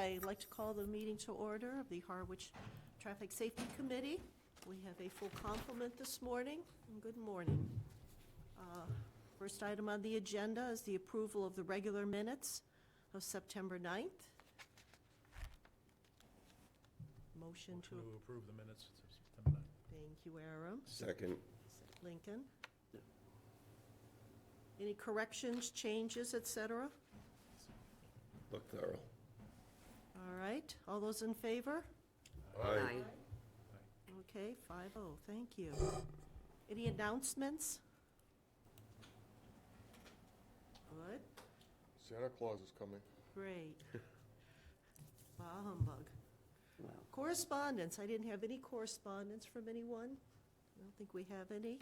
I'd like to call the meeting to order of the Harwich Traffic Safety Committee. We have a full complement this morning, and good morning. First item on the agenda is the approval of the regular minutes of September 9th. Motion to approve the minutes of September 9th. Thank you, Aram. Second. Lincoln. Any corrections, changes, etc.? Look thorough. All right, all those in favor? Aye. Okay, 5-0, thank you. Any announcements? Good, Santa Claus is coming. great. Bah humbug. Correspondence, I didn't have any correspondence from anyone. I don't think we have any.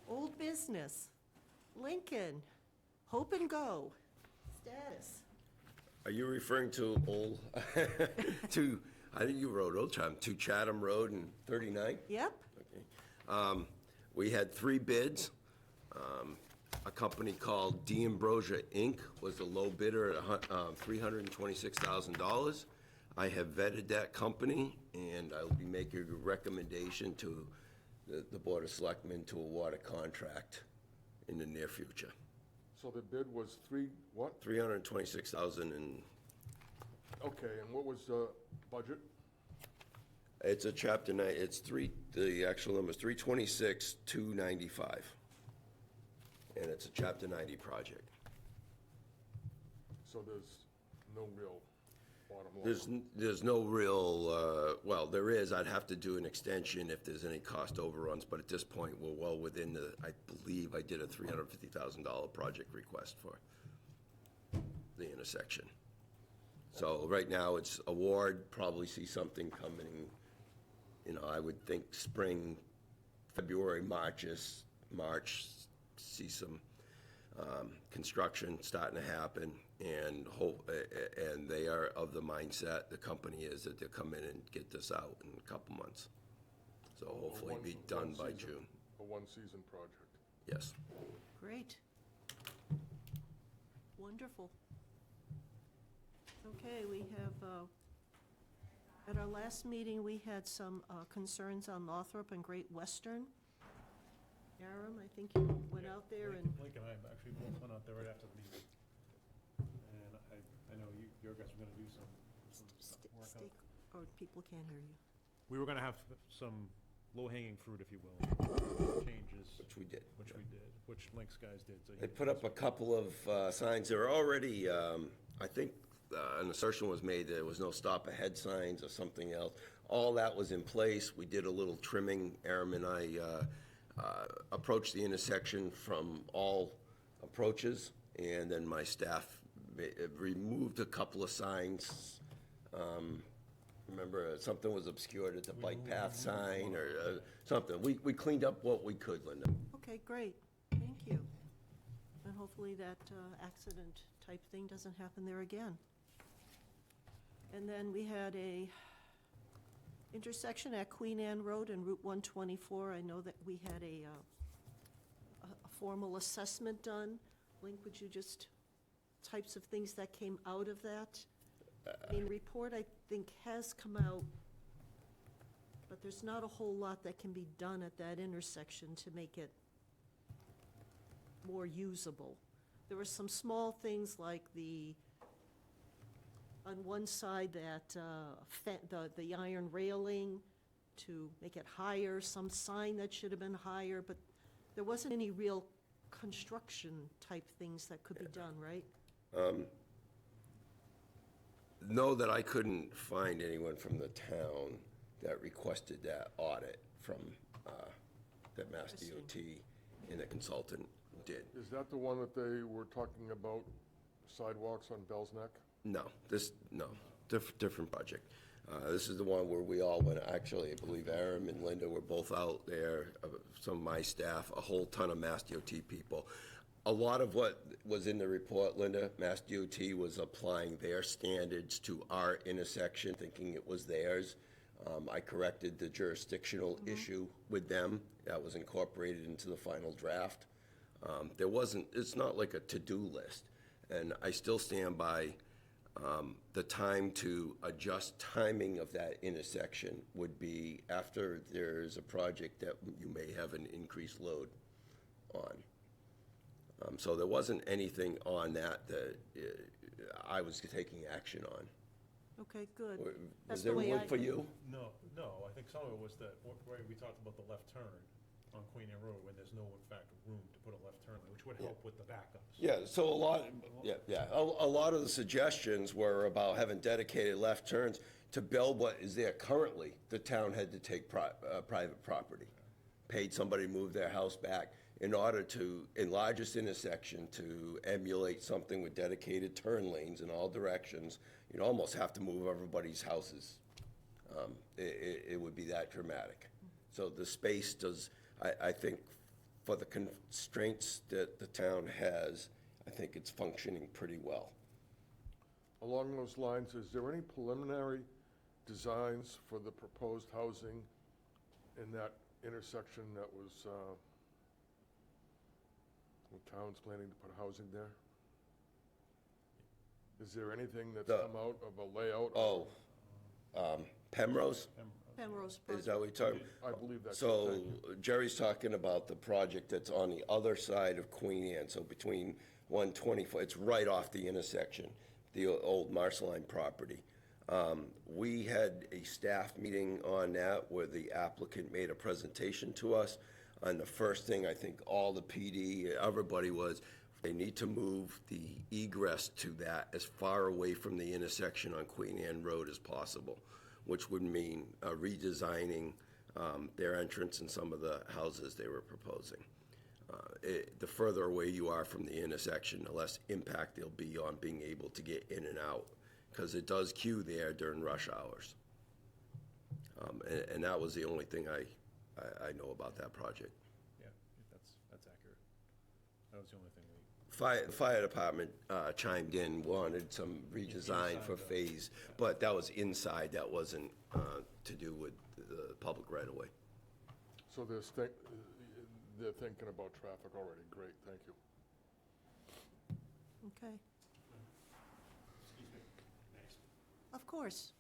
Old business, Lincoln, Hope and Go, status. Are you referring to old, I think you wrote Old Time, to Chatham Road and 39? Yep, Okay. We had 3 bids. A company called D'Ambrosia Inc. was the low bidder at $326,000. I have vetted that company, and I will be making a recommendation to the Board of Selectmen to award a contract in the near future. So the bid was what? $326,000, and Okay, and what was the budget? it's a chapter 9, the actual number is 326,295. And it's a chapter 90 project. So there's no real bottom line. There's no real, well, there is, I'd have to do an extension if there's any cost overruns, but at this point, we're well within I believe I did a $350,000 project request for the intersection. So right now, it's award, probably see something coming, I would think spring, February, March, see some construction starting to happen, and they are of the mindset, the company is, that they'll come in and get this out in a couple months. So hopefully be done by June. A one-season project. Yes. great. Wonderful. Okay, we have, at our last meeting, we had some concerns on Northrop and Great Western. Aram, I think you went out there and, Blake and I actually both went out there right after the meeting. And I know your guys were gonna do some work out. or people can't hear you. We were gonna have some low-hanging fruit, if you will, changes. Which we did. Which we did, which Link's guys did. So They put up a couple of signs. There were already, I think, an assertion was made that there was no stop ahead signs or something else. All that was in place. We did a little trimming. Aram and I approached the intersection from all approaches, and then my staff removed a couple of signs. Remember, something was obscured at the bike path sign or something. We cleaned up what we could, Linda. Okay, great, thank you. And hopefully that accident type thing doesn't happen there again. And then we had a intersection at Queen Anne Road and Route 124. I know that we had a formal assessment done. Link, would you just, types of things that came out of that? I mean, report, I think, has come out, but there's not a whole lot that can be done at that intersection to make it more usable. There were some small things like on one side, that the iron railing to make it higher, some sign that should have been higher, but there wasn't any real construction type things that could be done, right? No, that I couldn't find anyone from the town that requested that audit from, that Mass DOT and the consultant did. Is that the one that they were talking about, sidewalks on Bell's Neck? No, different project. This is the one where we all went, actually, I believe Aram and Linda were both out there, some of my staff, a whole ton of Mass DOT people. A lot of what was in the report, Linda, Mass DOT was applying their standards to our intersection, thinking it was theirs. I corrected the jurisdictional issue with them. That was incorporated into the final draft. It's not like a to-do list. And I still stand by The time to adjust timing of that intersection would be after there's a project that you may have an increased load on. So there wasn't anything on that I was taking action on. Okay, good. Was That's there the way one I- for you? No, I think some of it was that, right, we talked about the left turn on Queen Anne Road, where there's no, in fact, room to put a left turn lane, which would help with the backups. Yeah, so a lot of the suggestions were about having dedicated left turns to build what is there currently. The town had to take private property, paid somebody to move their house back in order to enlarge this intersection to emulate something with dedicated turn lanes in all directions. You'd almost have to move everybody's houses. It would be that dramatic. So the space does, I think, for the constraints that the town has, I think it's functioning pretty well. Along those lines, is there any preliminary designs for the proposed housing in that intersection that was, the town's planning to put housing there? Is there anything that's come out of a layout? Pemrose, Penrose is project. that what you're talking? I believe that's it, So thank you. Jerry's talking about the project that's on the other side of Queen Anne, so between 124, it's right off the intersection, the old Marceline property. We had a staff meeting on that where the applicant made a presentation to us. And the first thing, I think all the PD, everybody was, they need to move the egress to that as far away from the intersection on Queen Anne Road as possible, which would mean redesigning their entrance and some of the houses they were proposing. The further away you are from the intersection, the less impact there'll be on being able to get in and out, because it does queue there during rush hours. And that was the only thing I know about that project. Yeah, that's accurate. That was the only thing The fire department chimed in, wanted some redesign for phase, but that was inside, that wasn't to do with the public right of way. So they're thinking about traffic already, great, thank you. Okay. Of course.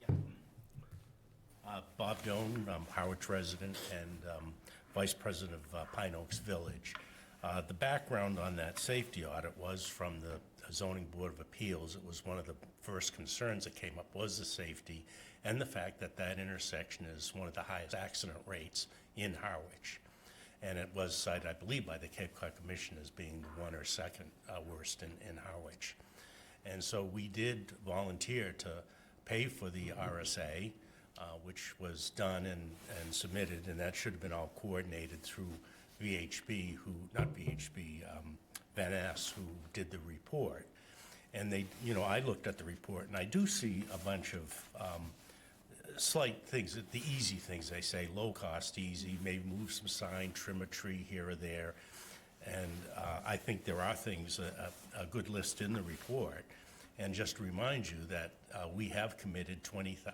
Bob Doan, I'm Harwich resident and Vice President of Pine Oaks Village. The background on that safety audit was from the Zoning Board of Appeals. It was one of the first concerns that came up was the safety and the fact that that intersection is one of the highest accident rates in Harwich. And it was cited, I believe, by the Cape Cod Commission as being the one or second worst in Harwich. And so we did volunteer to pay for the RSA, which was done and submitted, and that should have been all coordinated through VHB, Van Ness, who did the report. And they, I looked at the report, and I do see a bunch of slight things, the easy things, they say, low cost, easy, maybe move some sign, trim a tree here or there. And I think there are things, a good list in the report. And just to remind you that we have committed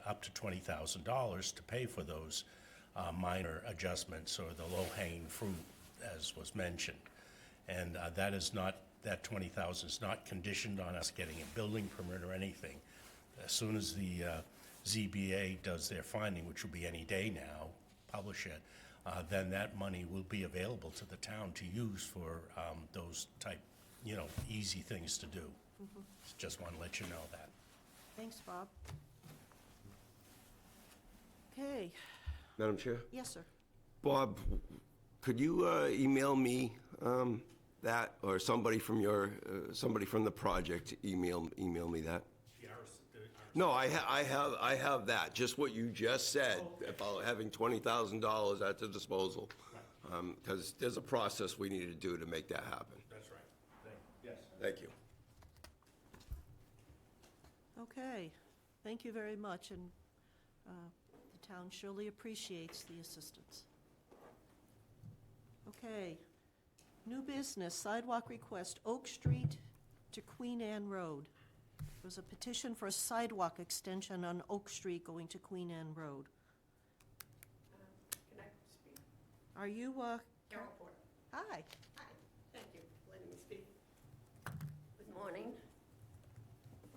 up to $20,000 to pay for those minor adjustments or the low-hanging fruit, as was mentioned. And that $20,000 is not conditioned on us getting a building permit or anything. As soon as the ZBA does their finding, which will be any day now, publish it, then that money will be available to the town to use for those type, easy things to do. Just want to let you know that. Thanks, Bob. Okay. Madam Chair? Yes, sir. Bob, could you email me that, or somebody from the project email me that? No, I have that, just what you just said about having $20,000 at the disposal. Because there's a process we need to do to make that happen. That's right. Yes. Thank you. Okay. Thank you very much, and the town surely appreciates the assistance. Okay. New business, sidewalk request, Oak Street to Queen Anne Road. There was a petition for a sidewalk extension on Oak Street going to Queen Anne Road. Can I speak? Are you, Carol Porter. hi. Hi, thank you for letting me speak. Good morning.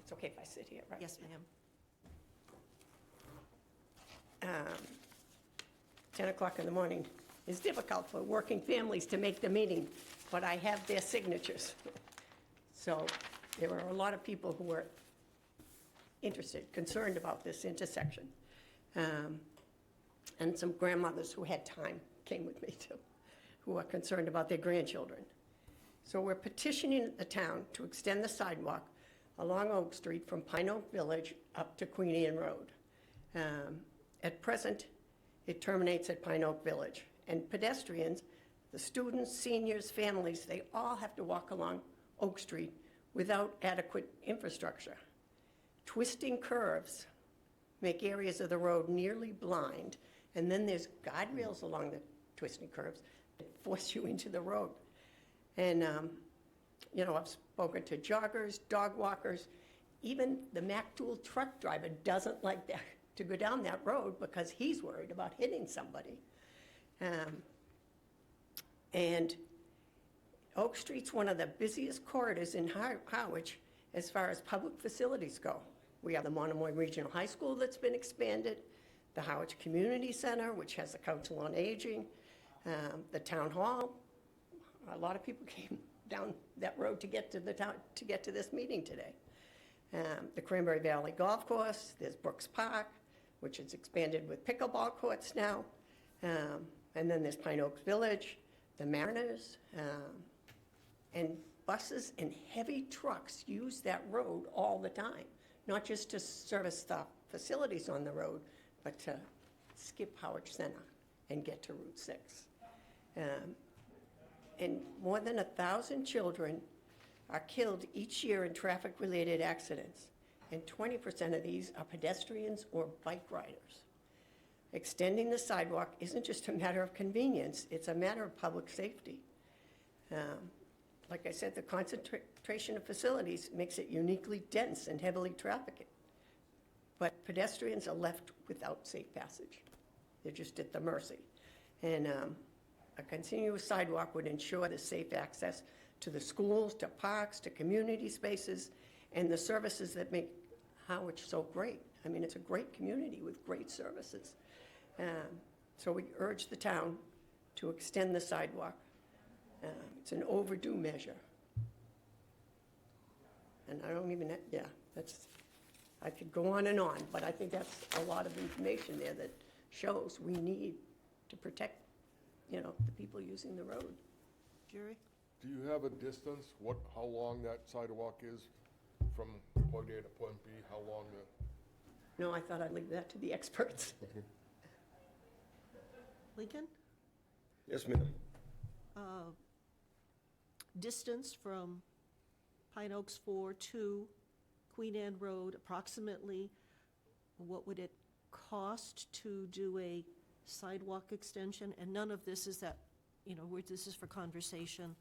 It's okay if I sit here, right? Yes, ma'am. 10 o'clock in the morning is difficult for working families to make the meeting, but I have their signatures. So there were a lot of people who were interested, concerned about this intersection. And some grandmothers who had time came with me too, who are concerned about their grandchildren. So we're petitioning the town to extend the sidewalk along Oak Street from Pine Oak Village up to Queen Anne Road. At present, it terminates at Pine Oak Village. And pedestrians, the students, seniors, families, they all have to walk along Oak Street without adequate infrastructure. Twisting curves make areas of the road nearly blind, and then there's guardrails along the twisting curves that force you into the road. And, you know, I've spoken to joggers, dog walkers, even the Mack Tool truck driver doesn't like that, to go down that road because he's worried about hitting somebody. And Oak Street's one of the busiest corridors in Harwich as far as public facilities go. We have the Monomoy Regional High School that's been expanded, the Harwich Community Center, which has the Council on Aging, the Town Hall. A lot of people came down that road to get to the town, to get to this meeting today. The Cranberry Valley Golf Course, there's Brooks Park, which is expanded with pickleball courts now. And then there's Pine Oaks Village, the Mariners, and buses and heavy trucks use that road all the time, not just to service the facilities on the road, but to skip Harwich Center and get to Route 6. And more than 1,000 children are killed each year in traffic-related accidents, and 20% of these are pedestrians or bike riders. Extending the sidewalk isn't just a matter of convenience, it's a matter of public safety. Like I said, the concentration of facilities makes it uniquely dense and heavily trafficked. But pedestrians are left without safe passage. They're just at the mercy. And a continuous sidewalk would ensure the safe access to the schools, to parks, to community spaces, and the services that make Harwich so great. I mean, it's a great community with great services. So we urge the town to extend the sidewalk. It's an overdue measure. And I don't even, I could go on and on, but I think that's a lot of information there that shows we need to protect, you know, the people using the road. Jerry? Do you have a distance, how long that sidewalk is from point A to point B, how long the? No, I thought I'd leave that to the experts. Lincoln? Yes, ma'am. Distance from Pine Oaks 4 to Queen Anne Road, approximately, what would it cost to do a sidewalk extension? And none of this is that, you know, this is for conversation.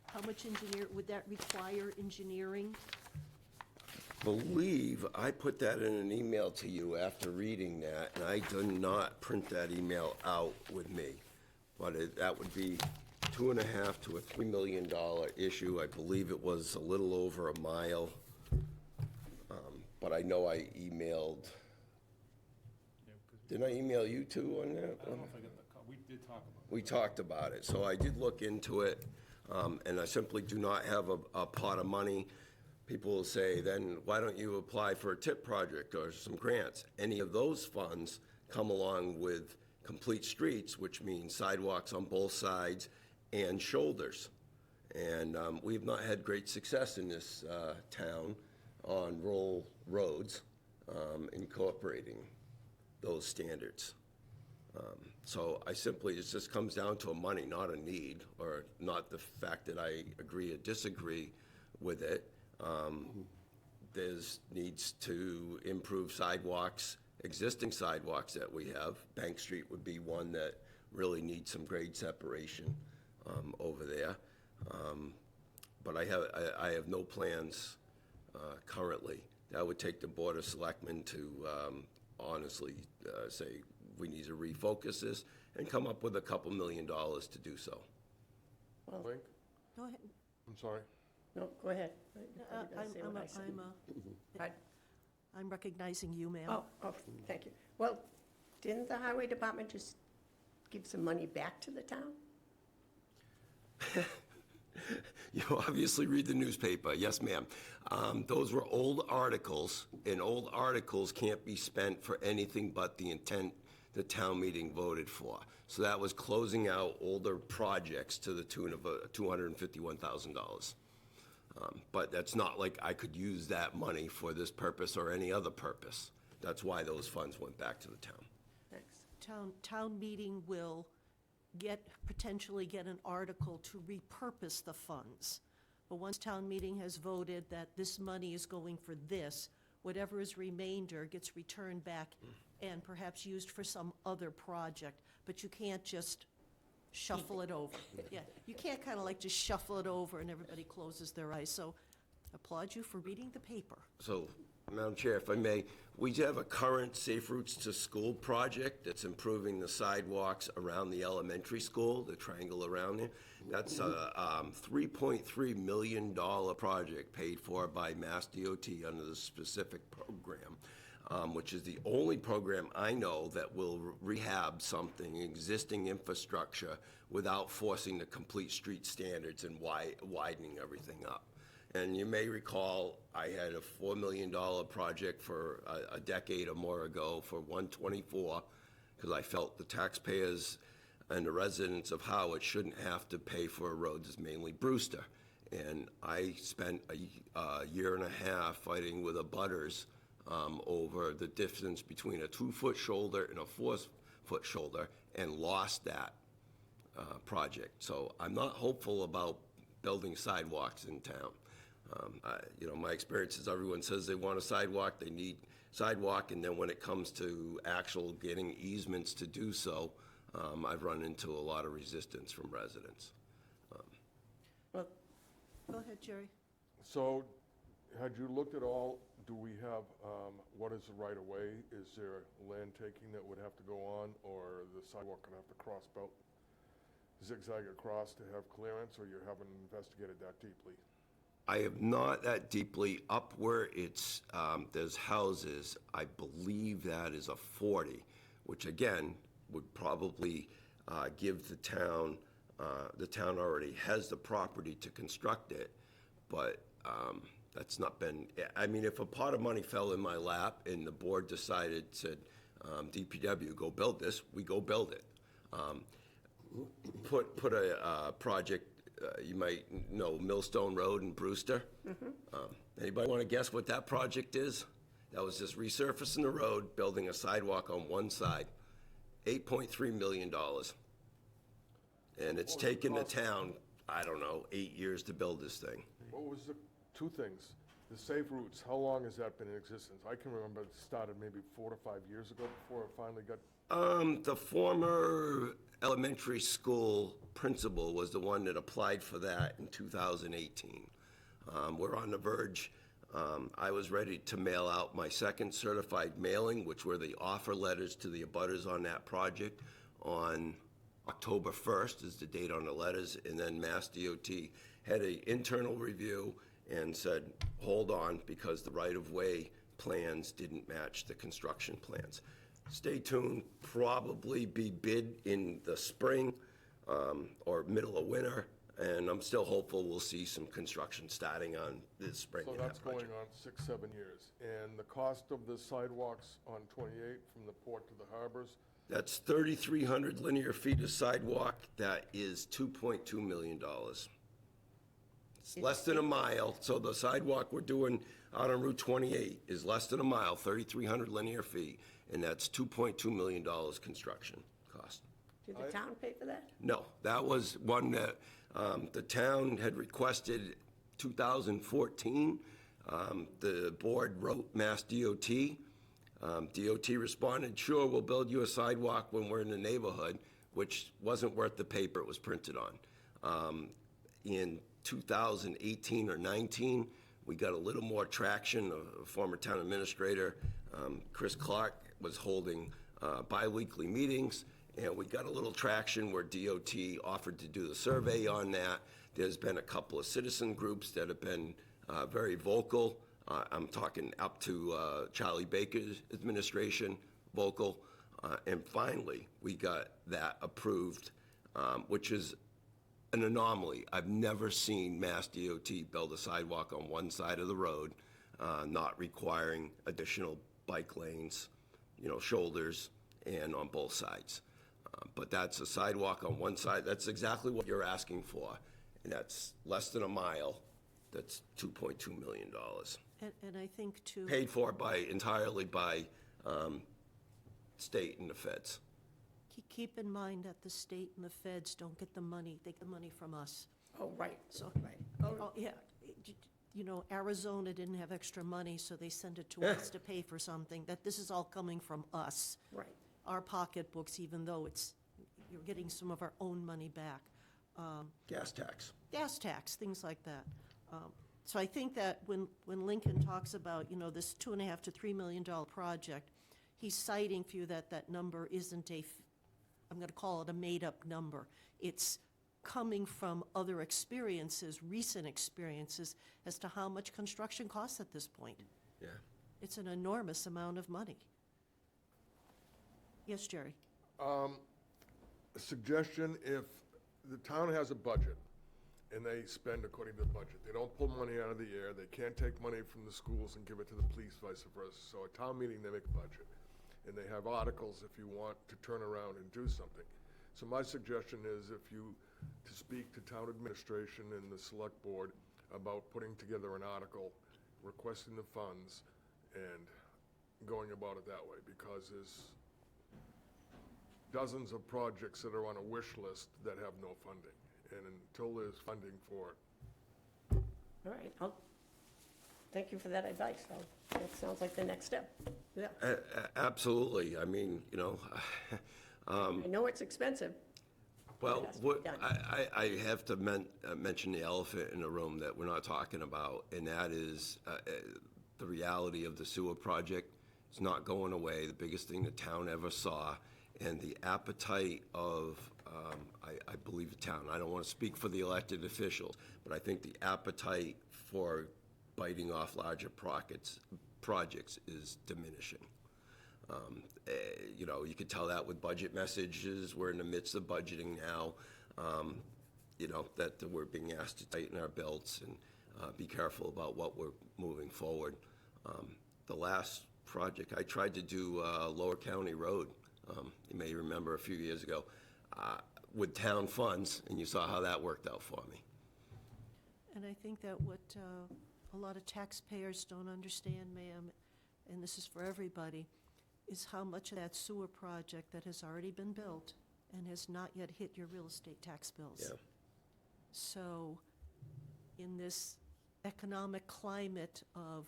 How much would that require engineering? Believe I put that in an email to you after reading that, and I did not print that email out with me. But that would be $2.5 to $3 million issue. I believe it was a little over a mile. But I know I emailed, didn't I email you too on that? I don't know if I got the call. We did talk about it. We talked about it, so I did look into it, and I simply do not have a pot of money. People will say, then why don't you apply for a TIP project or some grants? Any of those funds come along with complete streets, which means sidewalks on both sides and shoulders. And we've not had great success in this town on rural roads incorporating those standards. So I simply, it just comes down to a money, not a need, or not the fact that I agree or disagree with it. There's needs to improve sidewalks, existing sidewalks that we have. Bank Street would be one that really needs some grade separation over there. But I have no plans currently. That would take the Board of Selectmen to honestly say, we need to refocus this and come up with $2 million to do so. Well, Link? Go ahead. I'm sorry. No, go ahead. You're probably gonna say what I said. Pardon? I'm recognizing you, ma'am. Oh, thank you. Well, didn't the highway department just give some money back to the town? You obviously read the newspaper, yes, ma'am. Those were old articles, and old articles can't be spent for anything but the intent the town meeting voted for. So that was closing out older projects to the tune of $251,000. But that's not like I could use that money for this purpose or any other purpose. That's why those funds went back to the town. Thanks. Town meeting will potentially get an article to repurpose the funds. But once town meeting has voted that this money is going for this, whatever is remainder gets returned back and perhaps used for some other project. But you can't just shuffle it over. Yeah, you can't kind of like just shuffle it over and everybody closes their eyes. So applaud you for reading the paper. So, Madam Chair, if I may, we have a current Safe Routes to School project that's improving the sidewalks around the elementary school, the triangle around there. That's a $3.3 million project paid for by Mass DOT under the specific program, which is the only program I know that will rehab something, existing infrastructure, without forcing the complete street standards and widening everything up. And you may recall, I had a $4 million project for a decade or more ago for 124, because I felt the taxpayers and the residents of Harwich shouldn't have to pay for a road that's mainly Brewster. And I spent a year and a half fighting with abutters over the distance between a 2-foot shoulder and a 4-foot shoulder, and lost that project. So I'm not hopeful about building sidewalks in town. My experience is everyone says they want a sidewalk, they need sidewalk, and then when it comes to actual getting easements to do so, I've run into a lot of resistance from residents. Well, Go ahead, Jerry. So, had you looked at all, do we have, what is the right of way? Is there land taking that would have to go on, or the sidewalk gonna have to cross belt, zigzag across to have clearance, or you haven't investigated that deeply? I have not that deeply. Up where it's, there's houses, I believe that is a 40, which again, would probably give the town already has the property to construct it, but that's not been, I mean, if a pot of money fell in my lap and the board said, DPW, go build this, we go build it. Put a project, you might know Millstone Road in Brewster. Anybody want to guess what that project is? That was just resurfacing the road, building a sidewalk on one side, $8.3 million. And it's taken the town, I don't know, 8 years to build this thing. What was the, two things, the Safe Routes, how long has that been in existence? I can remember it started maybe 4 to 5 years ago before it finally got. The former elementary school principal was the one that applied for that in 2018. We're on the verge. I was ready to mail out my second certified mailing, which were the offer letters to the abutters on that project, on October 1st is the date on the letters, and then Mass DOT had an internal review and said, hold on, because the right-of-way plans didn't match the construction plans. Stay tuned, probably be bid in the spring or middle of winter, and I'm still hopeful we'll see some construction starting on this spring. So in that's that going project. on 6, 7 years. And the cost of the sidewalks on 28 from the port to the harbors, That's 3,300 linear feet of sidewalk. That is $2.2 million. It's less than a mile, so the sidewalk we're doing out on Route 28 is less than a mile, 3,300 linear feet, and that's $2.2 million construction cost. did the town pay for that? No, that was one that the town had requested 2014. The board wrote Mass DOT. DOT responded, sure, we'll build you a sidewalk when we're in the neighborhood, which wasn't worth the paper it was printed on. In 2018 or 19, we got a little more traction. A former town administrator, Chris Clark, was holding bi-weekly meetings, and we got a little traction where DOT offered to do the survey on that. There's been a couple of citizen groups that have been very vocal. I'm talking up to Charlie Baker's administration, vocal. And finally, we got that approved, which is an anomaly. I've never seen Mass DOT build a sidewalk on one side of the road, not requiring additional bike lanes, shoulders, and on both sides. But that's a sidewalk on one side. That's exactly what you're asking for, and that's less than a mile. That's $2.2 million. And I think too. Paid for entirely by state and the feds. Keep in mind that the state and the feds don't get the money, they get the money from us. Oh, right, So, right. oh, yeah, Arizona didn't have extra money, so they sent it to us to pay for something, that this is all coming from us. Right. Our pocketbooks, even though you're getting some of our own money back. Gas tax. Gas tax, things like that. So I think that when Lincoln talks about, this $2.5 to $3 million project, he's citing for you that number isn't I'm going to call it a made-up number. It's coming from other experiences, recent experiences, as to how much construction costs at this point. Yeah. It's an enormous amount of money. Yes, Jerry? A suggestion, if the town has a budget and they spend according to the budget, they don't pull money out of the air, they can't take money from the schools and give it to the police, vice versa. So at town meeting, they make a budget. And they have articles if you want to turn around and do something. So my suggestion is to speak to town administration and the select board about putting together an article, requesting the funds, and going about it that way, because there's dozens of projects that are on a wish list that have no funding. And until there's funding for it. All right, thank you for that advice. That sounds like the next step. Yeah. Absolutely. I mean, I know it's expensive. well, It has to be done. I have to mention the elephant in the room that we're not talking about, and that is the reality of the sewer project. It's not going away, the biggest thing the town ever saw, and the appetite of, I believe the town, I don't want to speak for the elected officials, but I think the appetite for biting off larger projects is diminishing. You could tell that with budget messages. We're in the midst of budgeting now, that we're being asked to tighten our belts and be careful about what we're moving forward. The last project, I tried to do Lower County Road, you may remember a few years ago, with town funds, and you saw how that worked out for me. And I think that what a lot of taxpayers don't understand, ma'am, and this is for everybody, is how much of that sewer project that has already been built and has not yet hit your real estate tax bills. Yeah. So in this economic climate of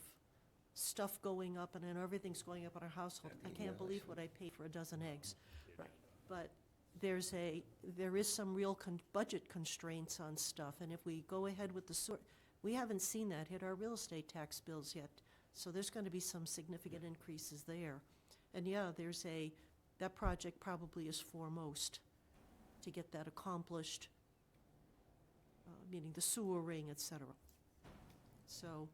stuff going up and then everything's going up in our household, I can't believe what I pay for a dozen eggs. Right. But there is some real budget constraints on stuff, and if we go ahead with the sewer, we haven't seen that hit our real estate tax bills yet, so there's going to be some significant increases there. And yeah, that project probably is foremost to get that accomplished, meaning the sewer ring, et cetera. So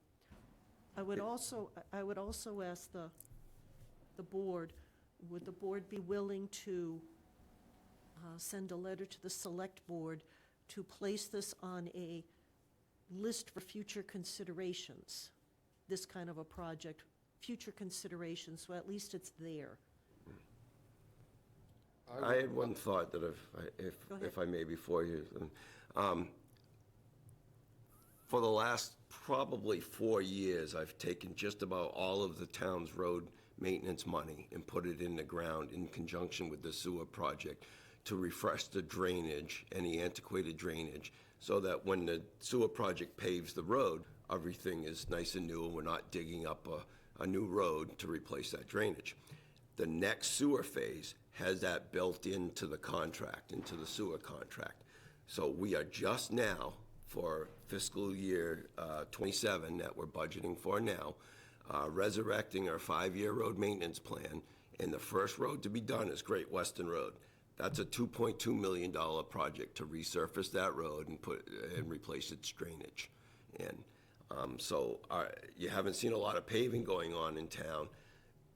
I would also ask the board, would the board be willing to send a letter to the select board to place this on a list for future considerations, this kind of a project, future considerations, so at least it's there. I had one thought that Go ahead. if I may before you. For the last probably 4 years, I've taken just about all of the town's road maintenance money and put it in the ground in conjunction with the sewer project to refresh the drainage, any antiquated drainage, so that when the sewer project paves the road, everything is nice and new and we're not digging up a new road to replace that drainage. The next sewer phase has that built into the contract, into the sewer contract. So we are just now, for fiscal year 27 that we're budgeting for now, resurrecting our 5-year road maintenance plan, and the first road to be done is Great Western Road. That's a $2.2 million project to resurface that road and replace its drainage. And you haven't seen a lot of paving going on in town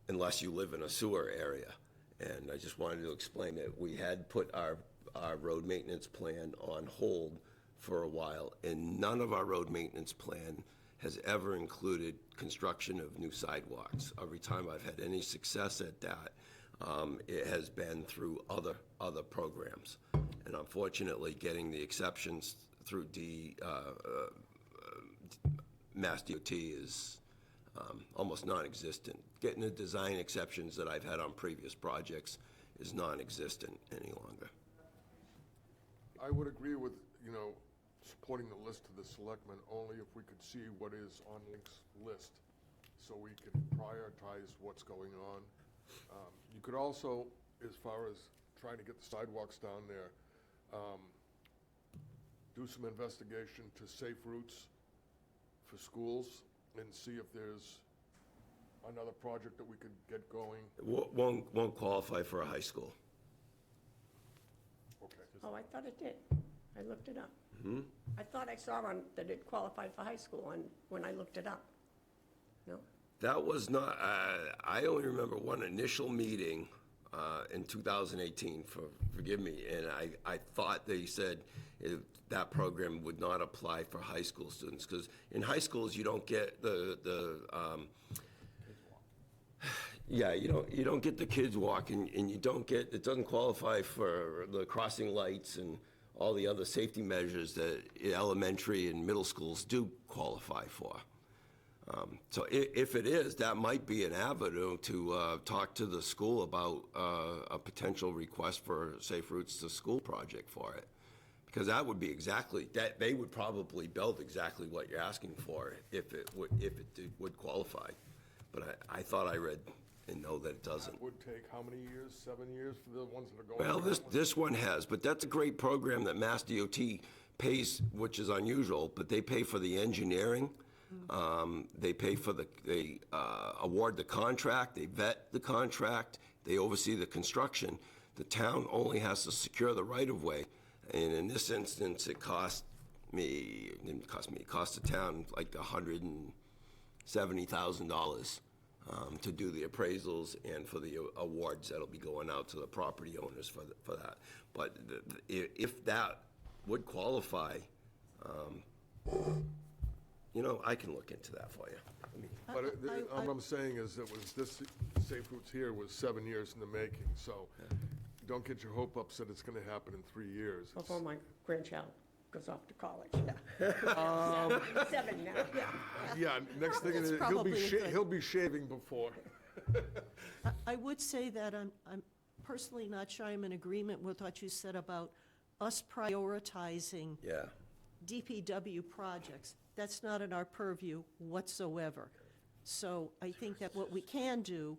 unless you live in a sewer area. And I just wanted to explain that we had put our road maintenance plan on hold for a while, and none of our road maintenance plan has ever included construction of new sidewalks. Every time I've had any success at that, it has been through other programs. And unfortunately, getting the exceptions through Mass DOT is almost non-existent. Getting the design exceptions that I've had on previous projects is non-existent any longer. I would agree with, supporting the list to the selectmen only if we could see what is on Link's list, so we can prioritize what's going on. You could also, as far as trying to get the sidewalks down there, do some investigation to safe routes for schools and see if there's another project that we could get going. Won't qualify for a high school. Okay. Oh, I thought it did. I looked it up. I thought I saw that it qualified for high school when I looked it up. No? That was not, I only remember one initial meeting in 2018, forgive me, and I thought they said that program would not apply for high school students, because in high schools, you don't get you don't get the kids walking, and you don't get, it doesn't qualify for the crossing lights and all the other safety measures that elementary and middle schools do qualify for. So if it is, that might be an avenue to talk to the school about a potential request for Safe Routes to School project for it. Because that would be exactly, that they would probably build exactly what you're asking for if it would qualify. But I thought I read and know that it doesn't. That would take how many years? 7 years for the ones that are going? Well, around? this one has, but that's a great program that Mass DOT pays, which is unusual, but they pay for the engineering. They pay for they award the contract, they vet the contract, they oversee the construction. The town only has to secure the right-of-way, and in this instance, it cost the town like $170,000 to do the appraisals and for the awards that'll be going out to the property owners for that. But if that would qualify, I can look into that for you. But what I'm saying is that this Safe Routes here was 7 years in the making, so don't get your hope ups that it's gonna happen in 3 years. Before my grandchild goes off to college, yeah. 7 now, yeah. Yeah, next thing That's is, probably a good- he'll be shaving before. I would say that I'm personally not sure I'm in agreement with what you said about us prioritizing Yeah. DPW projects. That's not in our purview whatsoever. So I think that what we can do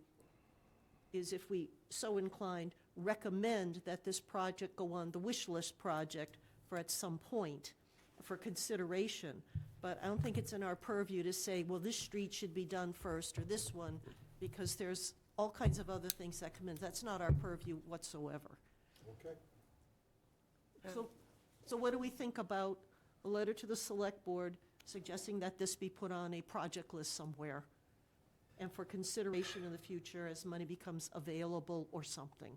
is, if we so inclined, recommend that this project go on the wish list project for at some point for consideration. But I don't think it's in our purview to say, well, this street should be done first or this one, because there's all kinds of other things that come in. That's not our purview whatsoever. Okay. So what do we think about a letter to the select board suggesting that this be put on a project list somewhere and for consideration in the future as money becomes available or something?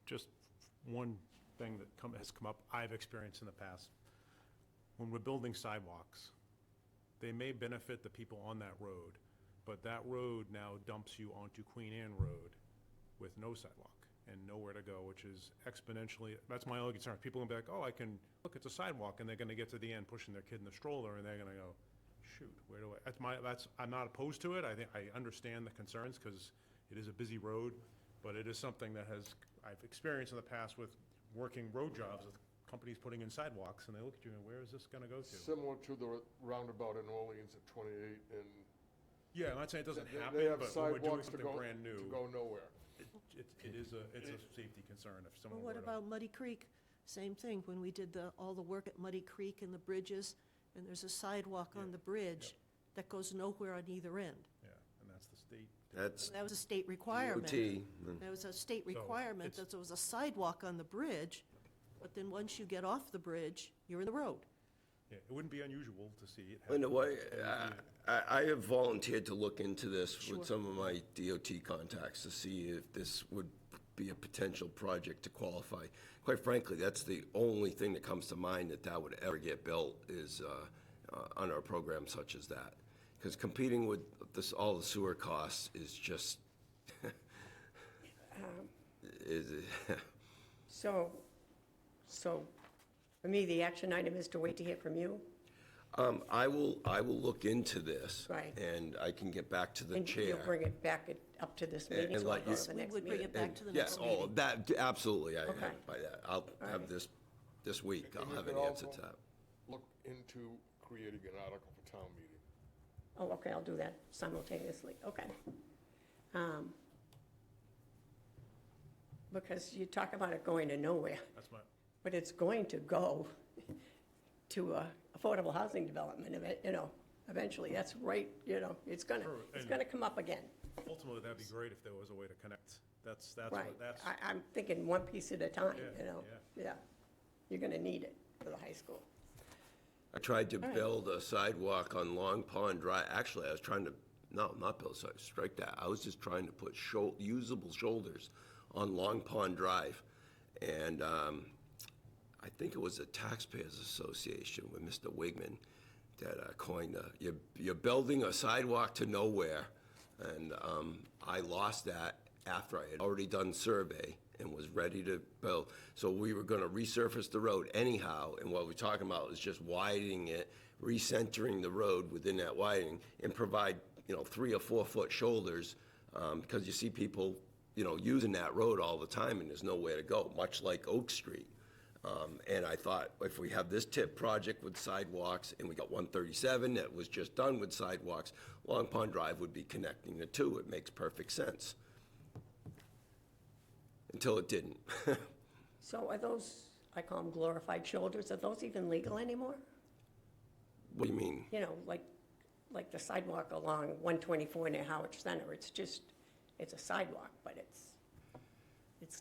Just one thing that has come up, I've experienced in the past. When we're building sidewalks, they may benefit the people on that road, but that road now dumps you onto Queen Anne Road with no sidewalk and nowhere to go, which is exponentially, that's my only concern. People are gonna be like, oh, I can, look, it's a sidewalk, and they're gonna get to the end pushing their kid in the stroller, and they're gonna go, shoot, where do I, I'm not opposed to it. I think, I understand the concerns, because it is a busy road, but it is something that I've experienced in the past with working road jobs, with companies putting in sidewalks, and they look at you and, where is this gonna go to? Similar to the roundabout in Orleans at 28, and Yeah, I'm not saying it doesn't happen, they have but when we're doing sidewalks to something go, brand new, to go nowhere. it's a safety concern if Well, someone were what to. about Muddy Creek? Same thing, when we did all the work at Muddy Creek and the bridges, and there's a sidewalk on the bridge that goes nowhere on either end. Yeah, and that's the state That's That was a state requirement. DOT. That was a state requirement, it's- that there was a sidewalk on the bridge, but then once you get off the bridge, you're in the road. Yeah, it wouldn't be unusual to see it In a happen. way, I have volunteered to look into this Sure. with some of my DOT contacts to see if this would be a potential project to qualify. Quite frankly, that's the only thing that comes to mind that would ever get built is under a program such as that. Because competing with all the sewer costs is just, is, So, for me, the action item is to wait to hear from you? I will look into this. Right. And I can get back to the And chair. you'll bring it back up to this meeting, and so I'll let go you- to the We next would bring meeting? it back to the Yeah, next oh, meeting. that, absolutely, I Okay. by that. I'll have right. this week, I'll And you have can an answer also to that. Look into creating an article for town meeting. Oh, okay, I'll do that simultaneously, okay. Because you talk about it going to nowhere, That's my, but it's going to go to a affordable housing development, eventually, that's right, it's gonna and- come up again. ultimately, that'd be great if there was a way to connect. That's Right, what, that's, I'm thinking one piece at a time, Yeah, yeah. You're gonna need it for the high school. I tried to right. build a sidewalk on Long Pond Drive. Actually, I was trying to, no, not build a sidewalk, strike that. I was just trying to put usable shoulders on Long Pond Drive. And I think it was the Taxpayers Association with Mr. Wigman that coined you're building a sidewalk to nowhere. And I lost that after I had already done survey and was ready to build. So we were gonna resurface the road anyhow, and what we're talking about is just widening it, recentering the road within that widening, and provide, 3 or 4 foot shoulders, because you see people, using that road all the time, and there's nowhere to go, much like Oak Street. And I thought, if we have this tip project with sidewalks, and we got 137 that was just done with sidewalks, Long Pond Drive would be connecting the two. It makes perfect sense. Until it didn't. So are those, I call them glorified shoulders, are those even legal anymore? What do you mean? Like the sidewalk along 124 near Harwich Center, it's a sidewalk, but it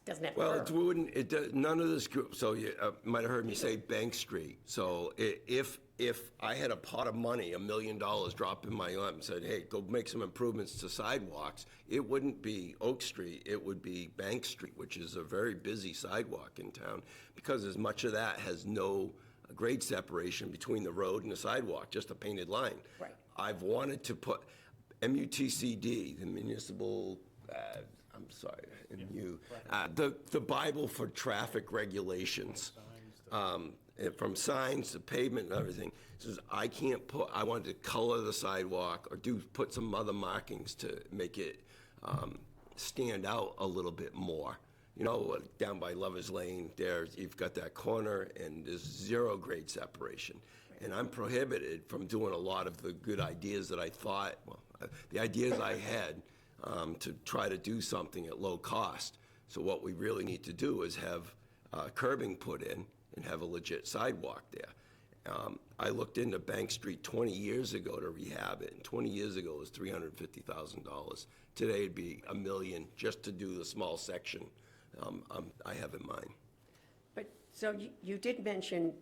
doesn't have Well, curb. it wouldn't, none of this group, so you might have heard me say Bank Street. So if I had a pot of money, $1 million drop in my lap and said, hey, go make some improvements to sidewalks, it wouldn't be Oak Street, it would be Bank Street, which is a very busy sidewalk in town, because as much of that has no grade separation between the road and the sidewalk, just a painted line. Right. I've wanted to put MUTCD, the municipal, I'm sorry, the Bible for traffic regulations, from signs to pavement and everything, says I wanted to color the sidewalk or put some other markings to make it stand out a little bit more. Down by Lover's Lane, you've got that corner and there's 0 grade separation. And I'm prohibited from doing a lot of the good ideas that I thought, the ideas I had to try to do something at low cost. So what we really need to do is have curbing put in and have a legit sidewalk there. I looked into Bank Street 20 years ago to rehab it, and 20 years ago it was $350,000. Today it'd be $1 million just to do the small section I have in mind. But, so you did mention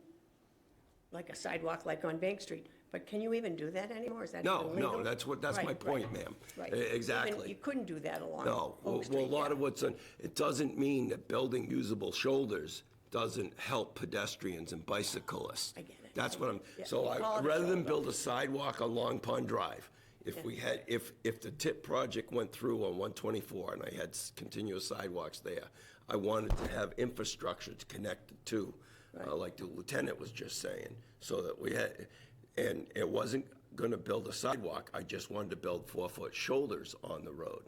like a sidewalk like on Bank Street, but can you even do that anymore? Is that even legal? No, that's my Right, point, right, ma'am. right. Exactly. Even you couldn't do that along No, Oak well, Street, a lot yeah. of it doesn't mean that building usable shoulders doesn't help pedestrians and bicyclists. I get it. That's what I'm, Yeah, so you call it a rather than shoulder. build a sidewalk on Long Pond Drive, if the TIP project went through on 124 and I had continuous sidewalks there, I wanted to have infrastructure to connect the two, like the lieutenant was just saying, so that we had, and it wasn't gonna build a sidewalk, I just wanted to build 4-foot shoulders on the road.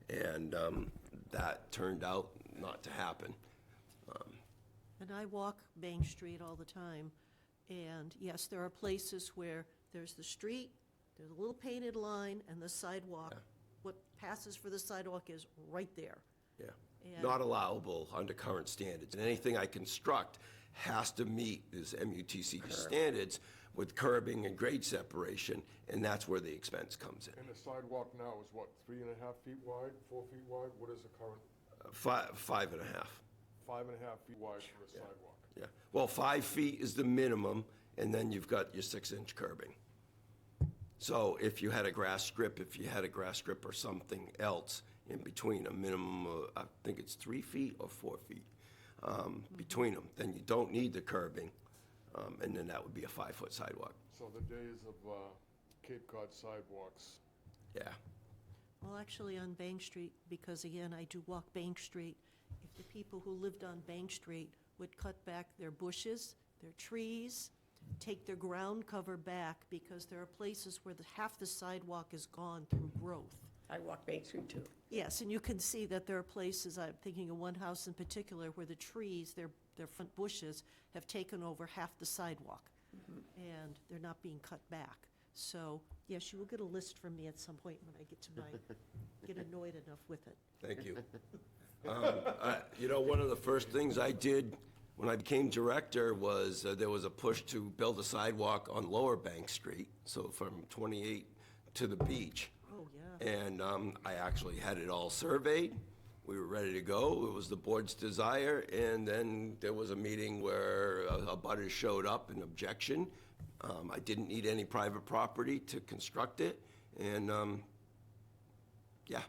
And that turned out not to happen. And I walk Main Street all the time, and yes, there are places where there's the street, there's a little painted line, and the sidewalk, what passes for the sidewalk is right there. Yeah, And- not allowable under current standards. And anything I construct has to meet these MUTCD standards, with curbing and grade separation, and that's where the expense comes in. And the sidewalk now is what, 3.5 feet wide, 4 feet wide? What is the current, 5.5. 5.5 feet wide for a sidewalk? Yeah, well, 5 feet is the minimum, and then you've got your 6-inch curbing. So if you had a grass strip, or something else in between, a minimum of, I think it's 3 feet or 4 feet between them, then you don't need the curbing, and then that would be a 5-foot sidewalk. So the days of Cape Cod sidewalks, Yeah, Well, actually, on Bank Street, because again, I do walk Bank Street, if the people who lived on Bank Street would cut back their bushes, their trees, take their ground cover back, because there are places where half the sidewalk is gone through growth. I walk Main Street too. Yes, and you can see that there are places, I'm thinking of one house in particular, where the trees, their front bushes, have taken over half the sidewalk, and they're not being cut back. So, yes, you will get a list from me at some point when I get to get annoyed enough with it. thank you. One of the first things I did when I became director was, there was a push to build a sidewalk on Lower Bank Street, so from 28 to the beach. Oh, yeah. And I actually had it all surveyed. We were ready to go. It was the board's desire. And then there was a meeting where a butter showed up, an objection. I didn't need any private property to construct it. And, yeah.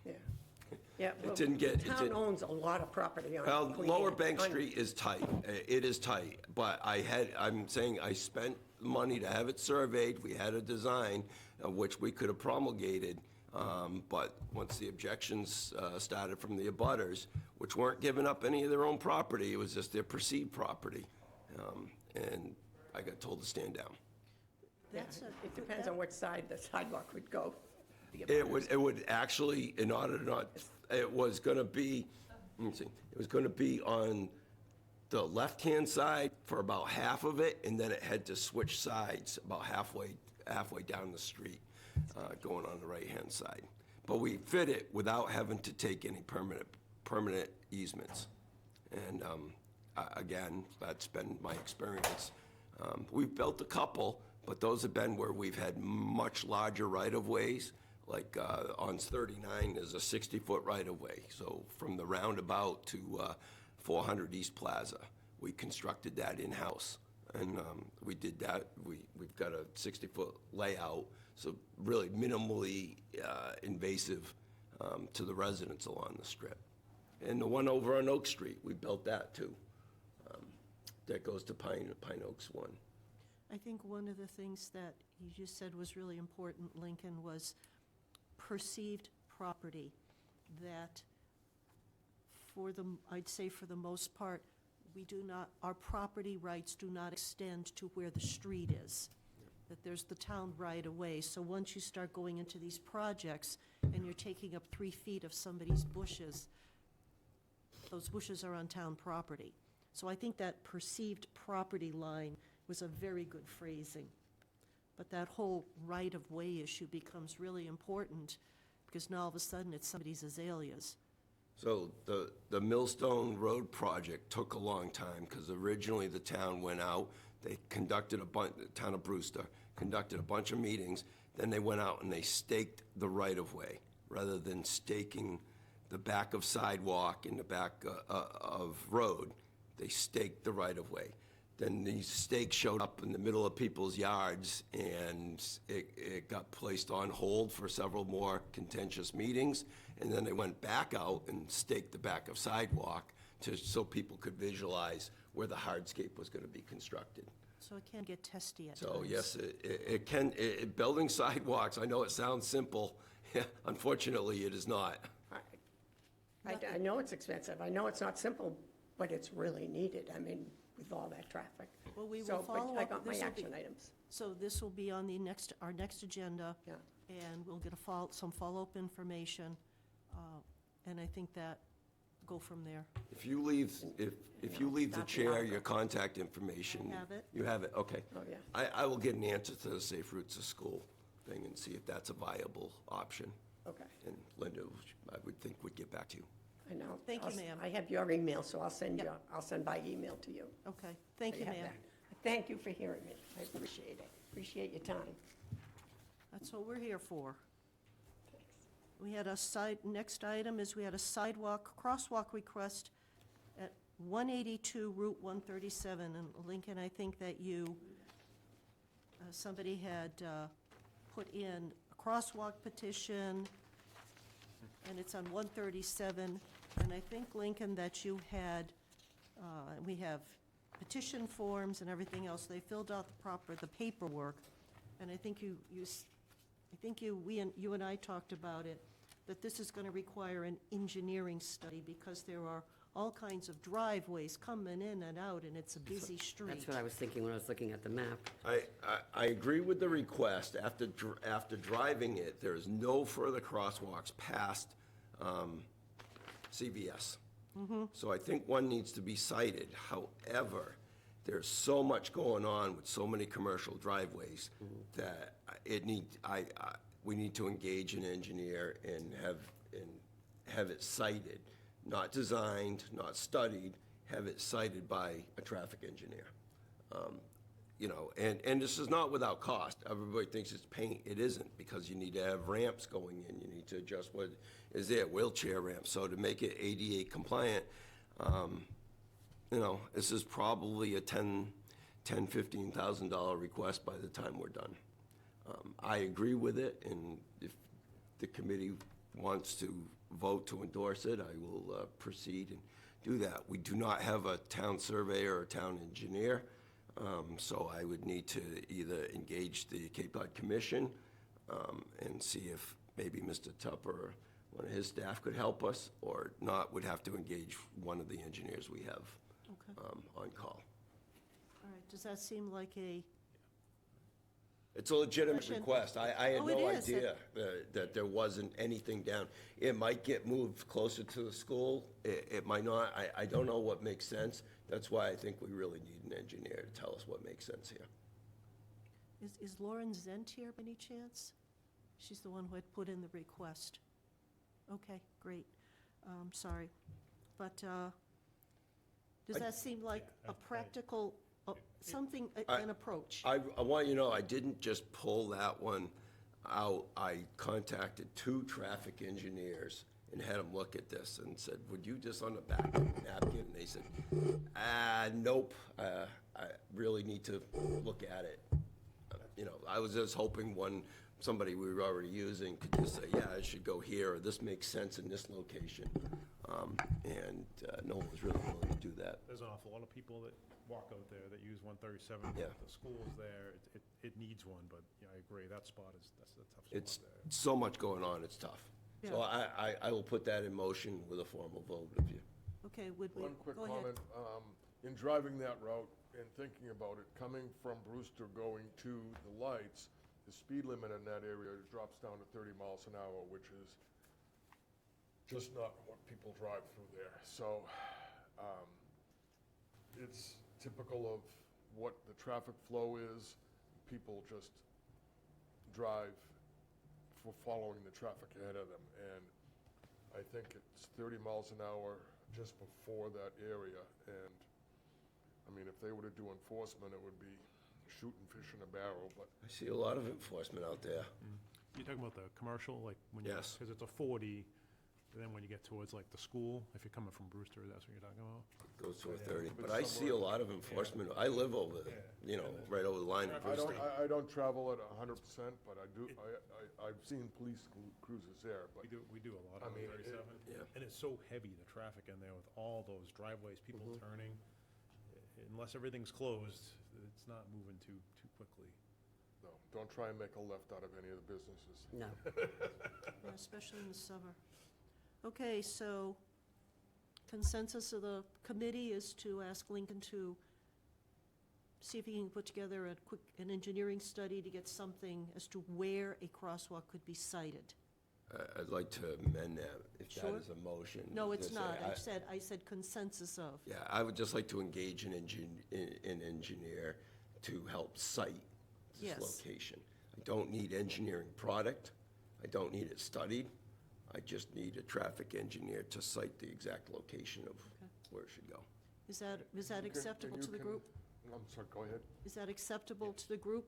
Yeah. Yeah. well, didn't get- The town owns a lot of property on. Well, Queen Lower Anne. Bank I know. Street is tight. It is tight. But I'm saying I spent money to have it surveyed. We had a design, which we could have promulgated. But once the objections started from the abutters, which weren't giving up any of their own property, it was just their perceived property. And I got told to stand down. Yeah, That's a- It depends on which side the sidewalk would go. It would actually, in order to not, it was gonna be, let me see, it was gonna be on the left-hand side for about half of it, and then it had to switch sides about halfway down the street, going on the right-hand side. But we fit it without having to take any permanent easements. And, again, that's been my experience. We've built a couple, but those have been where we've had much larger right-of-ways. Like on 39, there's a 60-foot right-of-way. So from the roundabout to 400 East Plaza, we constructed that in-house. And we did that. We've got a 60-foot layout, so really minimally invasive to the residents along the strip. And the one over on Oak Street, we built that too. That goes to Pine Oaks 1. I think one of the things that you just said was really important, Lincoln, was perceived property, that I'd say for the most part, our property rights do not extend to where the street is, that there's the town right away. So once you start going into these projects and you're taking up 3 feet of somebody's bushes, those bushes are on town property. So I think that perceived property line was a very good phrasing. But that whole right-of-way issue becomes really important, because now all of a sudden it's somebody's azaleas. So the Millstone Road project took a long time, because originally the town went out, they conducted the town of Brewster conducted a bunch of meetings, then they went out and they staked the right-of-way, rather than staking the back of sidewalk and the back of road. They staked the right-of-way. Then these stakes showed up in the middle of people's yards, and it got placed on hold for several more contentious meetings. And then they went back out and staked the back of sidewalk so people could visualize where the hardscape was going to be constructed. So it can get testy at times. So yes, it can, building sidewalks, I know it sounds simple. Unfortunately, it is not. I know it's expensive. I know it's not simple, but it's really needed. I mean, with all that traffic. Well, we will So, but follow I up. got my This will action be- items. So this will be on our next agenda. Yeah. And we'll get some follow-up information, and I think that, go from there. If you leave the chair your contact information. I have it. You have it, okay. Oh, yeah. I will get an answer to the Safe Routes to School thing and see if that's a viable option. Okay, And Linda, I would think, would get back to you. I know. Thank you, I'll ma'am. I have your email, so I'll send Yep. I'll send by email to you. Okay, thank So you, have ma'am. that. Thank you for hearing me. I appreciate it. Appreciate your time. That's what we're here for. Thanks. We had next item is we had a crosswalk request at 182 Route 137. And Lincoln, I think that somebody had put in a crosswalk petition, and it's on 137. And I think, Lincoln, that you had, we have petition forms and everything else. They filled out the paperwork. And I think you and I talked about it, that this is going to require an engineering study because there are all kinds of driveways coming in and out, and it's a busy street. That's what I was thinking when I was looking at the map. I agree with the request. After driving it, there's no further crosswalks past CVS. So I think one needs to be cited. However, there's so much going on with so many commercial driveways that we need to engage an engineer and have it cited, not designed, not studied, have it cited by a traffic engineer. You know, and this is not without cost. Everybody thinks it's paint. It isn't, because you need to have ramps going in. You need to adjust what is there, wheelchair ramps. So to make it ADA compliant, you know, this is probably a $15,000 request by the time we're done. I agree with it, and if the committee wants to vote to endorse it, I will proceed and do that. We do not have a town surveyor or town engineer, so I would need to either engage the Cape Cod Commission and see if maybe Mr. Tupper or one of his staff could help us, or not, would have to engage one of the engineers we have on call. All right, does that seem like It's a legitimate Question. request. I had Oh, it no is. idea that there wasn't anything down. It might get moved closer to the school. It might not. I don't know what makes sense. That's why I think we really need an engineer to tell us what makes sense here. is Lauren Zent here by any chance? She's the one who had put in the request. Okay, great. Sorry. But does that seem like a practical, something, an approach? I want you to know, I didn't just pull that one out. I contacted 2 traffic engineers and had them look at this and said, would you just on the back of the napkin? And they said, nope, I really need to look at it. You know, I was just hoping somebody we were already using could just say, yeah, I should go here, or this makes sense in this location. And no one was really willing to do that. There's an awful lot of people that walk out there that use 137. Yeah. The school's there. It needs one, but yeah, I agree. That's a tough spot It's there. so much going on, it's tough. So Yeah. I will put that in motion with a formal vote of you. Okay, would we, One quick go ahead. comment. In driving that route and thinking about it, coming from Brewster going to the lights, the speed limit in that area drops down to 30 miles an hour, which is just not what people drive through there. So it's typical of what the traffic flow is. People just drive for following the traffic ahead of them. And I think it's 30 miles an hour just before that area. And, I mean, if they were to do enforcement, it would be shooting fish in a barrel, but I see a lot of enforcement out there. You're talking about the commercial, like when you, Yes. because it's a 40, and then when you get towards like the school, if you're coming from Brewster, that's what you're talking about? Goes to a 30, But but I see a lot of enforcement. I live over, you know, right over the line in Brewster. I don't travel at 100%, but I do, I've seen police cruisers there, but We do a lot I on mean, 37. Yeah. And it's so heavy, the traffic in there with all those driveways, people turning. Unless everything's closed, it's not moving too quickly. no, don't try and make a left out of any of the businesses. No. Yeah, especially in the summer. Okay, so consensus of the committee is to ask Lincoln to see if he can put together an engineering study to get something as to where a crosswalk could be sited. I'd like to amend that, if that Sure. is a motion. No, it's To say, not. I said consensus of. Yeah, I would just like to engage an engineer to help cite this Yes. location. I don't need engineering product. I don't need it studied. I just need a traffic engineer to cite the exact location of where it should go. Is that acceptable to the group? I'm sorry, go ahead. Is that acceptable to the group?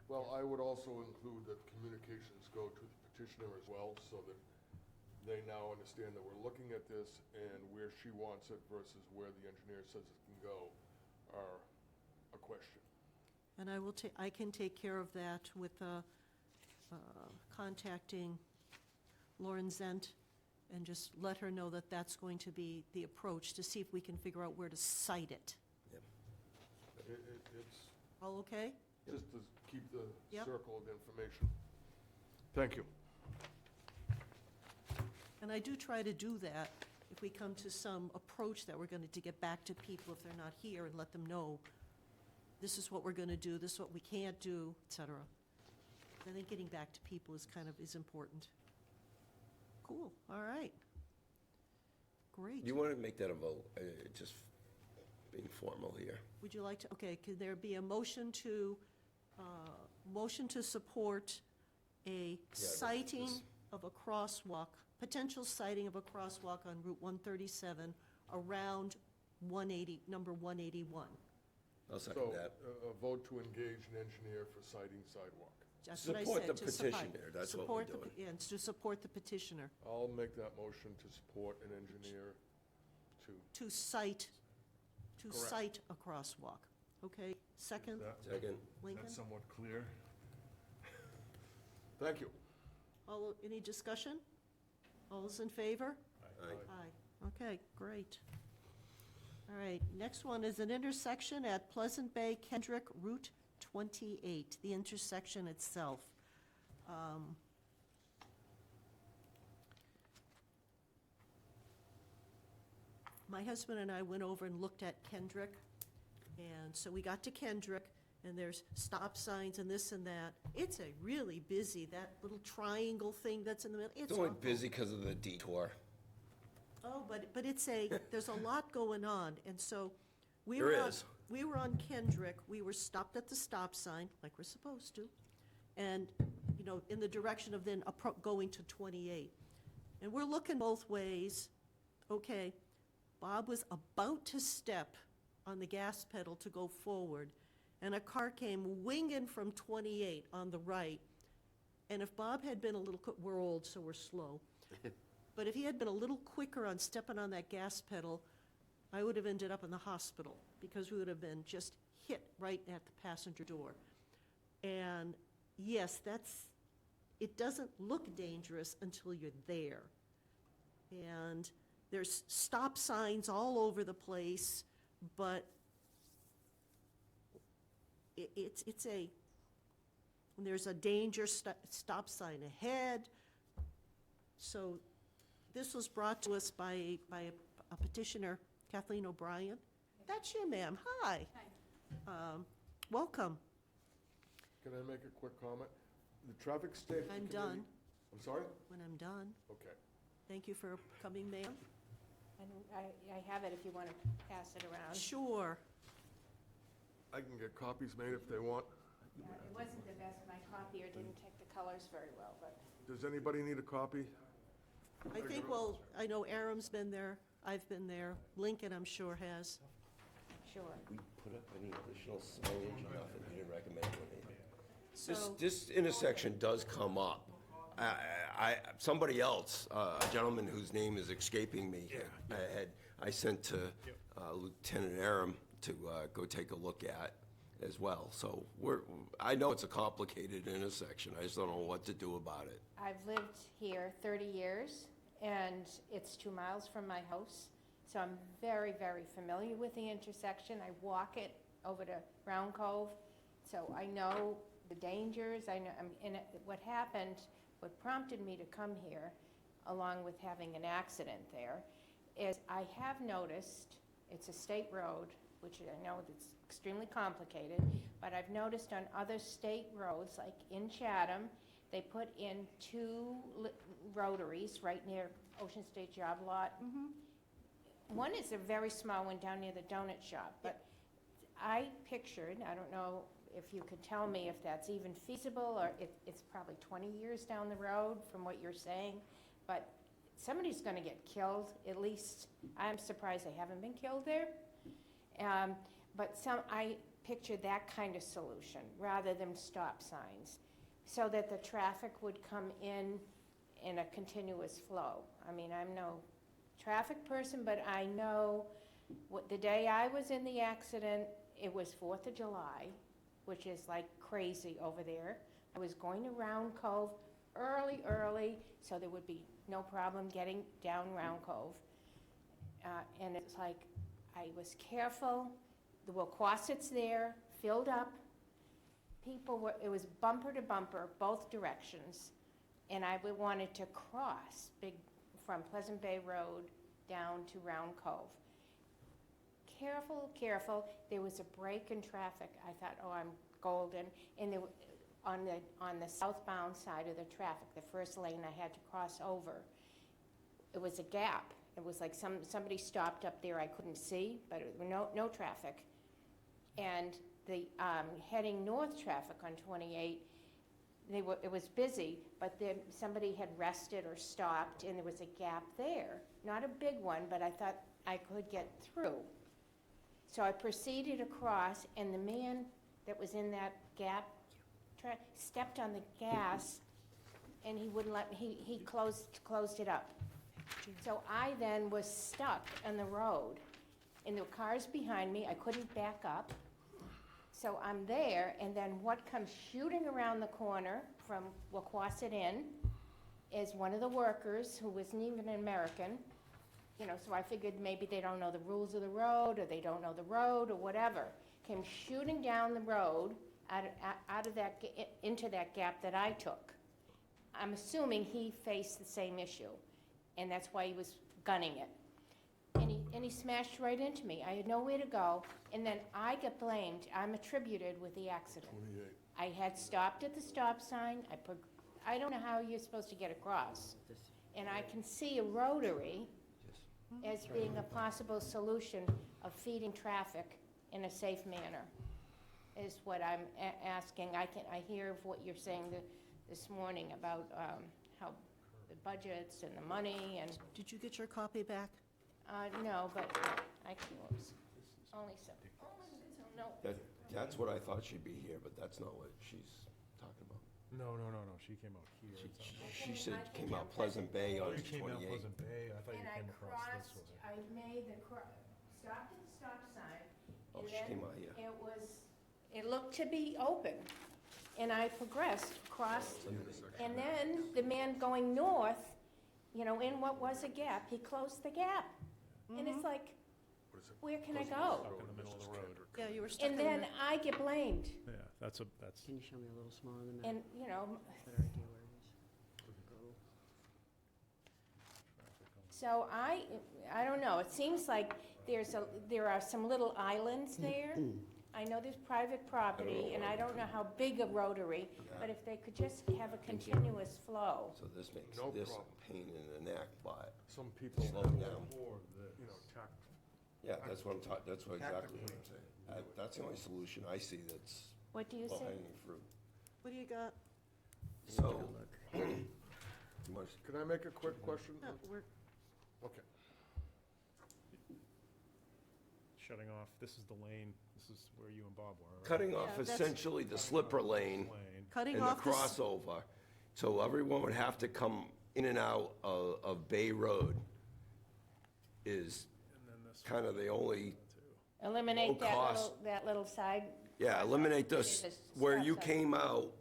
Well, I would also include that communications go to the petitioner as well, so that they now understand that we're looking at this and where she wants it versus where the engineer says it can go are a question. And I can take care of that with contacting Lauren Zent and just let her know that that's going to be the approach, to see if we can figure out where to site it. It's All okay? just to keep the Yep. circle of information. Thank you. And I do try to do that if we come to some approach that we're going to get back to people if they're not here, and let them know, this is what we're going to do, this is what we can't do, et cetera. I think getting back to people is important. Cool, all right. Great. Do you want to make that a vote, just being formal here? Would you like to, okay, could there be a motion to support a sighting this- of a crosswalk, potential sighting of a crosswalk on Route 137 around 180, number 181? I'll second So, that. a vote to engage an engineer for siting sidewalk. That's what I Support said, the to support- petitioner, that's what we're support the doing. pe- Yeah, it's to support the petitioner, I'll make that motion to support an engineer to. to cite Correct. a crosswalk. Okay, second, Second. Lincoln? somewhat clear? Thank you. Any discussion? All those in favor? Aye. Aye. Okay, great. All right, next one is an intersection at Pleasant Bay Kendrick Route 28, the intersection itself. My husband and I went over and looked at Kendrick, and so we got to Kendrick, and there's stop signs and this and that. It's a really busy, that little triangle thing that's in the middle, it's It's only awful. busy because of the detour. Oh, but it's there's a lot going on, and so we There were on, is. we were on Kendrick, we were stopped at the stop sign, like we're supposed to, and, in the direction of then going to 28. And we're looking both ways. Okay, Bob was about to step on the gas pedal to go forward, and a car came winging from 28 on the right. And if Bob had been a little, we're old, so we're slow. But if he had been a little quicker on stepping on that gas pedal, I would have ended up in the hospital, because we would have been just hit right at the passenger door. And yes, it doesn't look dangerous until you're there. And there's stop signs all over the place, but there's a danger stop sign ahead. So this was brought to us by a petitioner, Kathleen O'Brien. That's you, ma'am. Hi. Welcome. Can I make a quick comment? The traffic safety I'm committee. done. I'm sorry? When I'm done. Okay. Thank you for coming, ma'am. And I have it if you want to pass it around. Sure. I can get copies made if they want. It wasn't the best, my copier didn't take the colors very well, but Does anybody need a copy? I think, well, I know Aram's been there. I've been there. Lincoln, I'm sure, has. sure. We put up any additional signage or nothing, you didn't recommend anything. So, This intersection does come up. Somebody else, a gentleman whose name is escaping me, I sent to Lieutenant Aram to go take a look at as well. So I know it's a complicated intersection, I just don't know what to do about it. I've lived here 30 years, and it's 2 miles from my house, so I'm very, very familiar with the intersection. I walk it over to Round Cove, so I know the dangers. I know, and what happened, what prompted me to come here, along with having an accident there, is I have noticed, it's a state road, which I know it's extremely complicated, but I've noticed on other state roads, like in Chatham, they put in 2 rotaries right near Ocean State Job Lot. One is a very small one down near the donut shop, but I pictured, I don't know if you could tell me if that's even feasible, or it's probably 20 years down the road from what you're saying, but somebody's gonna get killed, at least, I'm surprised they haven't been killed there. But I pictured that kind of solution, rather than stop signs, so that the traffic would come in a continuous flow. I mean, I'm no traffic person, but I know the day I was in the accident, it was 4th of July, which is like crazy over there. I was going to Round Cove early, so there would be no problem getting down Round Cove. And it's like, I was careful, the Wacquassets there, filled up. It was bumper to bumper, both directions. And I wanted to cross from Pleasant Bay Road down to Round Cove. Careful, there was a break in traffic. I thought, oh, I'm golden. And on the southbound side of the traffic, the first lane I had to cross over, it was a gap. It was like somebody stopped up there I couldn't see, but it was no traffic. And the heading north traffic on 28, it was busy, but then somebody had rested or stopped, and there was a gap there. Not a big one, but I thought I could get through. So I proceeded across, and the man that was in that gap stepped on the gas, and he wouldn't let me, he closed it up. So I then was stuck on the road, and there were cars behind me. I couldn't back up. So I'm there, and then what comes shooting around the corner from Wacquasset Inn is one of the workers who wasn't even an American. You know, so I figured maybe they don't know the rules of the road, or they don't know the road, or whatever. Came shooting down the road out of that, into that gap that I took. I'm assuming he faced the same issue, and that's why he was gunning it. And he smashed right into me. I had nowhere to go, and then I get blamed. I'm attributed with the accident. 28. I had stopped at the stop sign. I don't know how you're supposed to get across. And I can see a rotary as being a possible solution of feeding traffic in a safe manner, is what I'm asking. I hear what you're saying this morning about how the budgets and the money and, Did you get your copy back? no, but I can, oops, only so, no. That's what I thought she'd be here, but that's not what she's talking about. No, she came out here. It's on- She said came out Pleasant Bay on You came out 28. Pleasant Bay, I thought you And I came across this crossed, way. I made stopped at the stop sign. Oh, and she then came out here. it looked to be open. And I progressed, crossed, and then the man going north, you know, in what was a gap, he closed the gap. And it's like, where can I go? Stuck in the middle of the road. Yeah, you were stuck in And the then I get blamed. Yeah, that's, Can you show me a little smaller than that? And, you know, Better idea where it is. so I don't know, it seems like there are some little islands there. I know there's private property, and I don't know how big a rotary, but if they could just have a continuous flow. So this makes No this problem. a pain in the neck, but, Some people Slow have down. more, you know, tact. yeah, that's what I'm talking, that's what exactly what I'm saying. That's the only solution I see that's What do you low say? hanging fruit. What do you got? So, you want to- Can I make a quick question? No, we're, Okay. shutting off, this is the lane, this is where you and Bob were, right? cutting off Yeah, that's- essentially the slipper lane Lane. cutting and the off this, crossover. So everyone would have to come in and out of Bay Road is And then this kind of the only, Eliminate cost. that little side yeah, eliminate this, This where stop you sign. came out,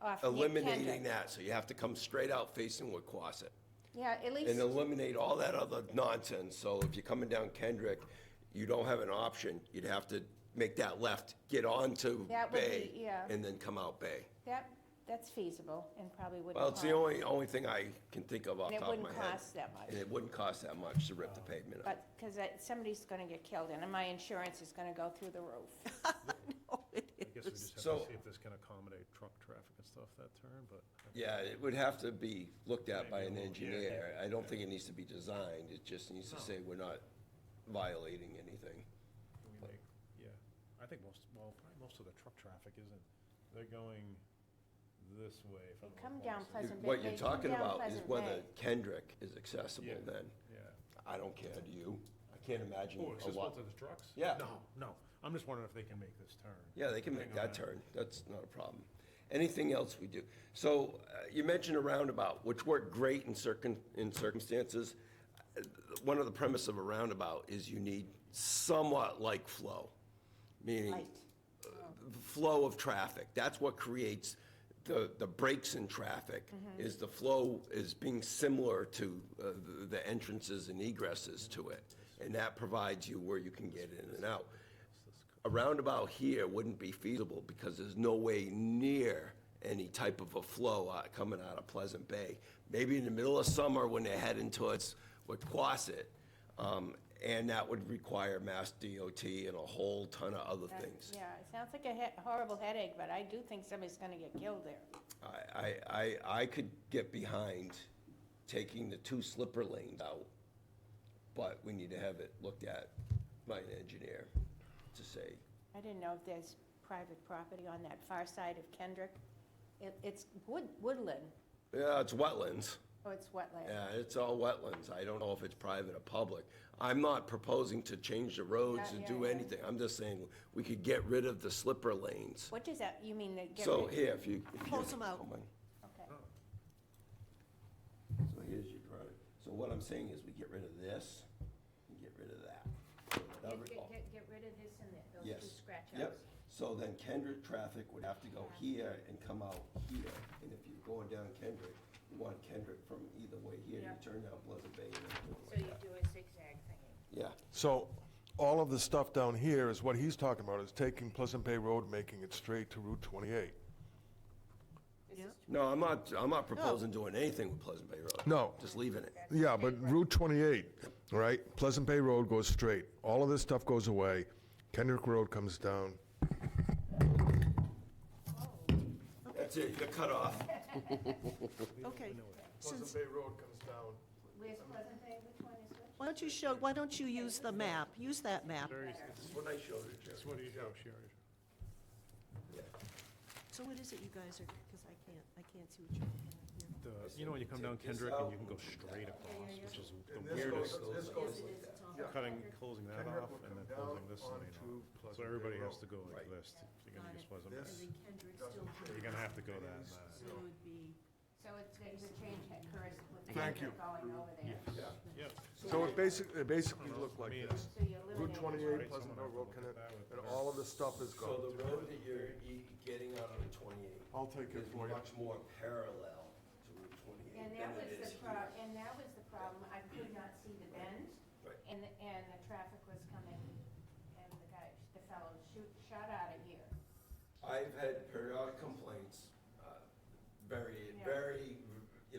off near eliminating Kendrick. that. So you have to come straight out facing Wacquassett. Yeah, at least, And eliminate all that other nonsense. So if you're coming down Kendrick, you don't have an option. You'd have to make that left, get onto That would Bay, be- yeah. and then come out Bay. that's feasible and probably wouldn't Well, it's the cost. only thing I can think of off And the it top of my wouldn't head. cost that much. And it wouldn't cost that much to rip the pavement up. But, because somebody's gonna get killed, and my insurance is gonna go through the roof. no, it I guess we just have So- to see if this can accommodate truck traffic and stuff that turn, but. Yeah, it would have to be looked at by an Maybe a little- engineer. I don't think it needs to be designed. It just needs to say we're not violating anything. Can we make, yeah, I think probably most of the truck traffic isn't, they're going this way from. They come down Pleasant Bay. What you're They come talking down about is Pleasant whether Bay. Kendrick is accessible Yeah. then. Yeah. I don't care, do you? I can't imagine Oh, a accessible lot. to the trucks? Yeah. No. I'm just wondering if they can make this turn. Yeah, they can make Hang on. that turn. That's not a problem. Anything else we do? So you mentioned a roundabout, which worked great in circumstances. One of the premise of a roundabout is you need somewhat like flow, meaning Light. flow of traffic. That's what creates the breaks in traffic, is the flow is being similar to the entrances and egresses to it. And that provides you where you can get in and out. A roundabout here wouldn't be feasible because there's no way near any type of a flow coming out of Pleasant Bay. Maybe in the middle of summer when they're heading towards Quasit, and that would require Mass DOT and a whole ton of other things. Yeah, it sounds like a horrible headache, but I do think somebody's gonna get killed there. I could get behind taking the 2 slipper lanes out, but we need to have it looked at by an engineer to say, I didn't know if there's private property on that far side of Kendrick. It's woodland, yeah, it's wetlands. or it's wetland. Yeah, it's all wetlands. I don't know if it's private or public. I'm not proposing to change the roads Yeah, and yeah, do yeah. anything. I'm just saying we could get rid of the slipper lanes. What does that, you mean, get So rid? here, if you. Close 'em out. come on. Okay. So here's your drive. So what I'm saying is we get rid of this and get rid of that. Get rid of this and those Yes. two scratch outs. Yep. So then Kendrick traffic would have to go here and come out here. And if you're going down Kendrick, you want Kendrick from either way here. You Yep. turn down Pleasant Bay and then do it So like you that. do a zigzag thingy. Yeah. So all of the stuff down here is what he's talking about, is taking Pleasant Bay Road, making it straight to Route 28. Yeah. No, I'm not proposing doing anything with Pleasant Bay Road. No. Just leaving it. Yeah, but Route 28, right? Pleasant Bay Road goes straight. All of this stuff goes away. Kendrick Road comes down. That's it, you're cut off. Okay. Since- Bay Road comes down. Where's Pleasant Bay, which one is which? why don't you use the map? Use that map. That's what I showed it, Jerry. That's what you show, Sherry. Yeah. So what is it you guys are, because I can't see what you're looking at here. You know when you come down Kendrick and you can go straight across, which is the weirdest, closing that off and then closing this lane off. So everybody has to go like this. You're gonna use Pleasant Bay. And then Kendrick still, You're gonna have to go that. so it would be, So it's, the change had occurs with the Thank you. going over there. Yep. So it basically looked like this. So you Route eliminate. 28, Pleasant Bay Road, and all of this stuff is So gone. the road that you're getting out on 28 I'll take it is for you. much more parallel to Route 28 And than that was it the is here. and that was the problem, I could not see the bend, Right. and the traffic was coming, and the fellow shot out of here. I've had periodic complaints, very, Yeah. very,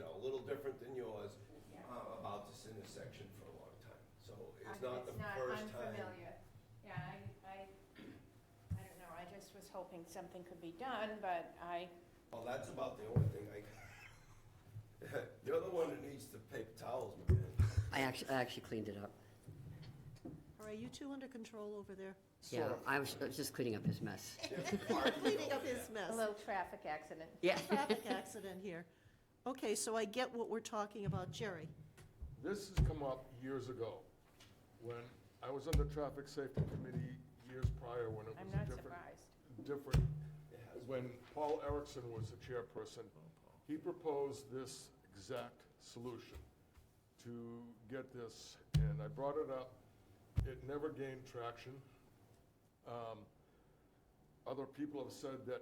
a little different than yours, Yeah. about this intersection for a long time. So it's I- not the first time. unfamiliar. Yeah, I don't know, I just was hoping something could be done, but Well, that's about the only thing you're the one that needs the paper towels, man. I actually cleaned it up. are you two under control over there? Yeah, I was just cleaning up his mess. Cleaning up his a mess. little traffic accident. Yeah. Traffic accident here. Okay, so I get what we're talking about. Jerry? This has come up years ago, when I was on the Traffic Safety Committee years prior, when it I'm was a not different, when Paul Erickson was the chairperson. He proposed this exact solution to get this, and I brought it up. It never gained traction. Other people have said that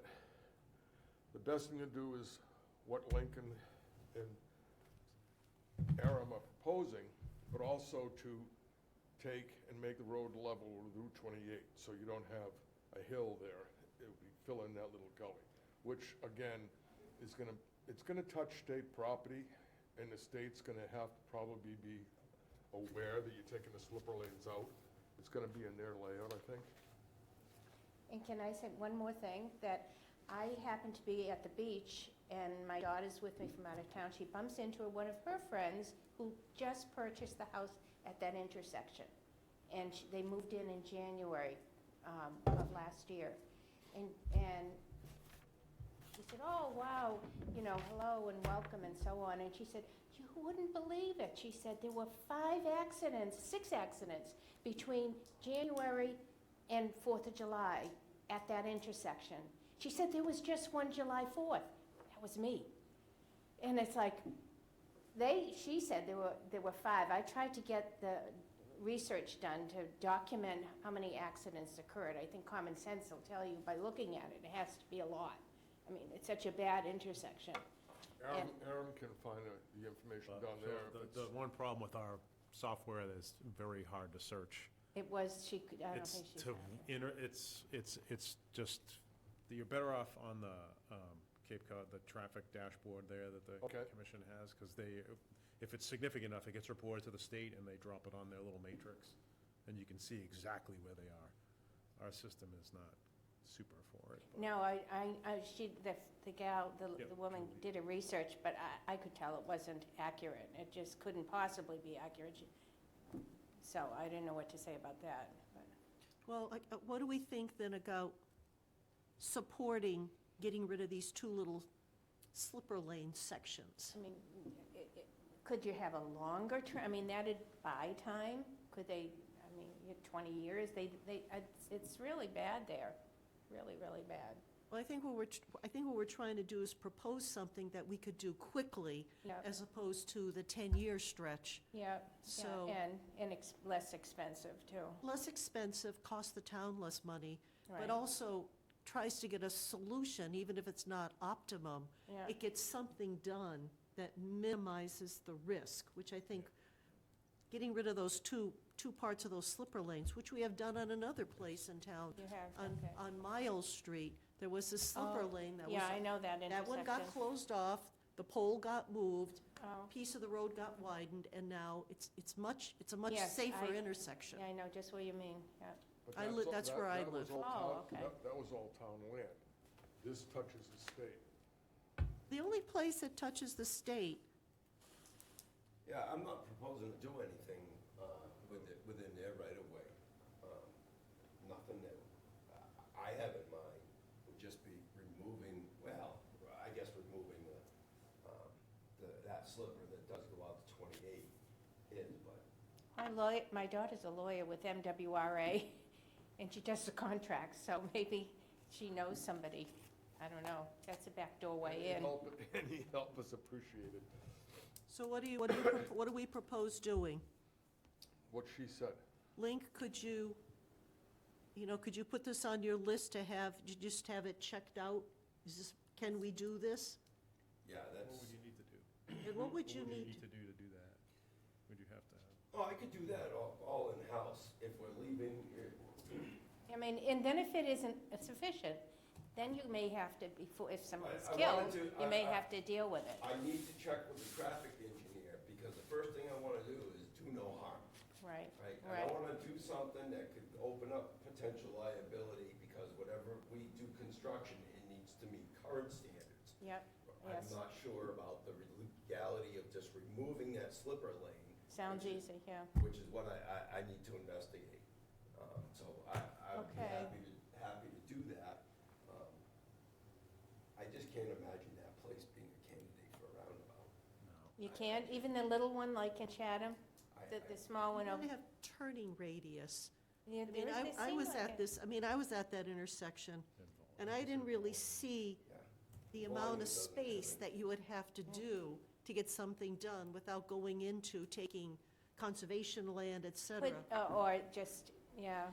the best thing to do is what Lincoln and Aram are proposing, but also to take and make the road level with Route 28, so you don't have a hill there. It would be fill in that little gully, which again, it's gonna touch state property, and the state's gonna have to probably be aware that you're taking the slipper lanes out. It's gonna be in their layout, I think. And can I say one more thing, that I happened to be at the beach, and my daughter's with me from out of town. She bumps into one of her friends who just purchased the house at that intersection. And they moved in January of last year. And she said, oh, wow, hello and welcome and so on. And she said, you wouldn't believe it. She said there were 6 accidents between January and 4th of July at that intersection. She said there was just one July 4th. That was me. And it's like, she said there were 5. I tried to get the research done to document how many accidents occurred. I think common sense will tell you by looking at it, it has to be a lot. I mean, it's such a bad intersection. Aaron can find the information down So there. if The it's- one problem with our software is very hard to search. It was, I don't It's think she to found it. it's just, you're better off on the Cape Cod, the traffic dashboard there that the Okay. commission has, because if it's significant enough, it gets reported to the state and they drop it on their little matrix, and you can see exactly where they are. Our system is not super for it. but- No, the gal, Yeah, the woman Julie. did a research, but I could tell it wasn't accurate. It just couldn't possibly be accurate. So I didn't know what to say about that. But Well, what do we think then about supporting getting rid of these 2 little slipper lane sections? I mean, could you have a longer term? I mean, that'd buy time. Could they, I mean, you have 20 years, it's really bad there. Really, really bad. Well, I think what we're trying to do is propose something that we could do quickly Yeah. as opposed to the 10-year stretch. Yeah, So- yeah, and less expensive too. Less expensive, costs the town less money, Right. but also tries to get a solution, even if it's not optimum. Yeah. It gets something done that minimizes the risk, which I think getting rid of those two parts of those slipper lanes, which we have done on another place in town. You have, On, okay. on Miles Street, there was this slipper Oh, lane that was. Yeah, I know that intersection. That one got closed off, the pole got moved, Oh. piece of the road got widened, and now it's a much Yes, safer I- intersection. Yeah, I know just what you mean, yeah. but that's where I that was live. all Oh, town- okay. That was all town land. This touches the state. The only place that touches the state, Yeah, I'm not proposing to do anything within their right-of-way. Nothing that I have in mind would just be removing, well, I guess removing that slipper that does go out to 28 in, but My daughter's a lawyer with MWRA, and she does the contracts, so maybe she knows somebody. I don't know. That's a backdoor way in. Any help is appreciated. so what do we propose doing? What she said. Link, could you put this on your list to just have it checked out? Can we do this? yeah, What that's, would you need to do? And what would you need to do that? Would you have to have? oh, I could do that all in-house if we're leaving. I mean, and then if it isn't sufficient, then you may have to, if someone's I killed, wanted to- you may have to deal with it. I need to check with the traffic engineer, because the first thing I want to do is do no harm. Right, Right, I right. don't wanna do something that could open up potential liability, because whatever we do construction, it needs to meet current standards. Yep, I'm yes. not sure about the legality of just removing that slipper lane. Sounds which is- easy, yeah. Which is what I need to investigate. So I would be Okay. happy to do that. I just can't imagine that place being a candidate for a roundabout. You can't, even the little one like in Chatham, I- the small one, They have turning radius. yeah, I mean, they I seem was like at it. this, I was at that intersection, and I didn't really see Yeah. the Volume amount of doesn't space really- that you would have to do to get something done without going into taking conservation land, et cetera. Or just, yeah,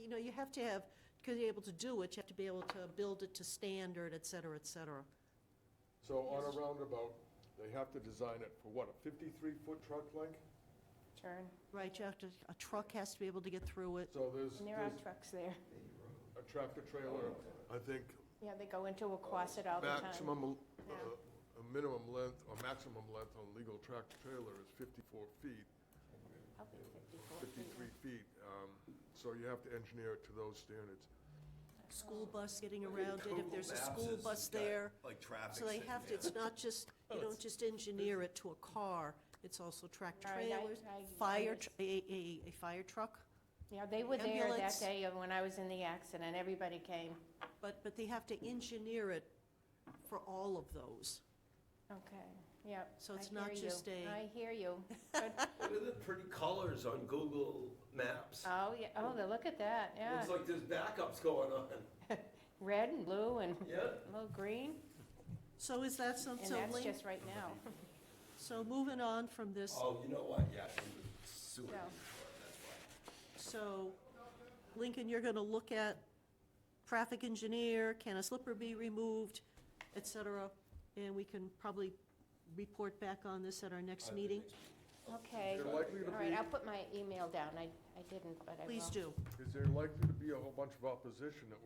So, You have to have, to be able to do it, you have to be able to build it to standard, et cetera, et cetera. so on a roundabout, they have to design it for what, a 53-foot truck length? turn. Right, a truck has to be able to get through it. So there's And there are trucks there. a tractor trailer, I think Yeah, they go into a Quasit all the time. maximum, Yeah. a minimum length, or maximum length on legal tractor trailer is 54 feet, Probably 54 feet. 53 feet. So you have to engineer it to those standards. School bus getting around it, if Google there's a Maps school has bus got, there. like, traffic So they sitting have to, there. it's not just, you don't just engineer it to a car, it's also tractor Right, trailers, I fire, was- a fire truck. Yeah, they were there Ambulance. that day when I was in the accident. Everybody came. But they have to engineer it for all of those. Okay, yeah. So it's I not hear just you. a- I hear you. Good. They're pretty colors on Google Maps. Oh, yeah, oh, look at that, yeah. Looks like there's backups going on. Red and blue and Yeah. a little green, So is that some, and so that's Link, just right now. so moving on from this, Oh, you know what, yeah, from the sewer, Yeah. that's why. so Lincoln, you're gonna look at traffic engineer, can a slipper be removed, et cetera, and we can probably report back on this at our next meeting. Okay, Is there likely to all right, be- I'll put my email down, I didn't, but I will. Please do. Is there likely to be a whole bunch of opposition that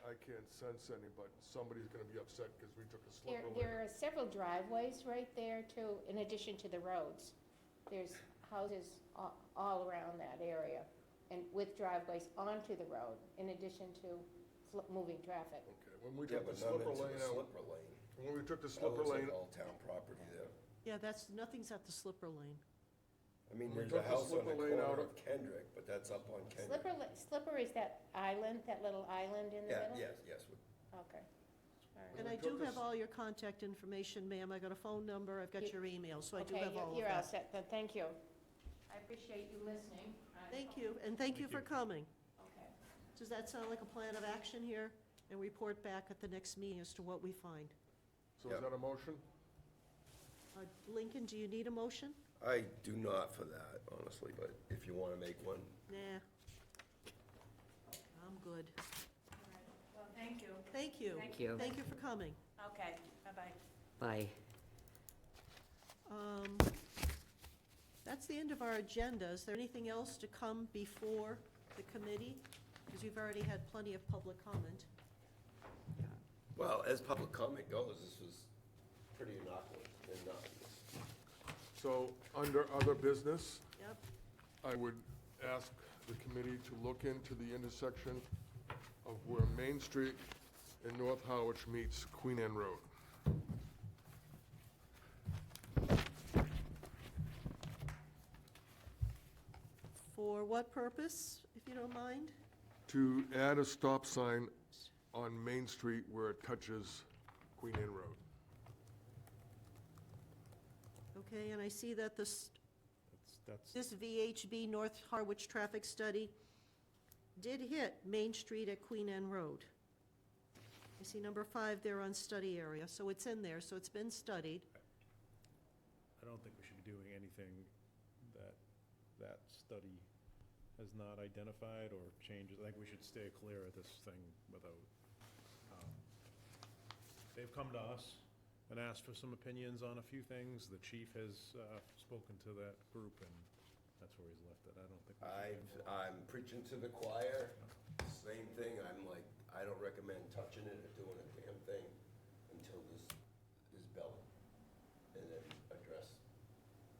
I can't sense any, but somebody's gonna be upset because we took a slipper lane? There are several driveways right there too, in addition to the roads. There's houses all around that area, and with driveways onto the road, in addition to moving traffic. Okay, when we Yeah, took the but none slipper into lane the out, slipper lane. when we took the That slipper looks lane, like all town property there. Yeah, nothing's at the slipper lane. I mean, We there's took a the house on the slipper lane corner out of of- Kendrick, but that's up on Kendrick. Slipper is that island, that little island in the Yeah, middle? yes. Okay. All right. And we I took do this- have all your contact information, ma'am. I got a phone number, I've got You- your email, so I do Okay, have all of you're all that. set, then, thank you. I appreciate you listening. Thank you, and thank you for coming. Okay. Does that sound like a plan of action here? And report back at the next meeting as to what we find. so Yeah. is that a motion? Lincoln, do you need a motion? I do not for that, honestly, but if you want to make one. Nah. I'm good. All right. Well, thank you. Thank you. Thank you. Thank you for coming. Okay, bye-bye. Bye. That's the end of our agenda. Is there anything else to come before the committee? Because we've already had plenty of public comment. Well, as public comment goes, this was pretty innocuous. So, under other business, Yep. I would ask the committee to look into the intersection of where Main Street and North Harwich meets Queen Anne Road. For what purpose, if you don't mind? To add a stop sign on Main Street where it touches Queen Anne Road. Okay, and I see that That's, this VHB North Harwich traffic study did hit Main Street at Queen Anne Road. I see number 5 there on study area, so it's in there, so it's been studied. I don't think we should be doing anything that study has not identified or changes. I think we should stay clear of this thing without, they've come to us and asked for some opinions on a few things. The chief has spoken to that group, and that's where he's left it. I don't think we should. I'm preaching to the choir, same thing, I'm like, I don't recommend touching it or doing a damn thing until this is built. And then address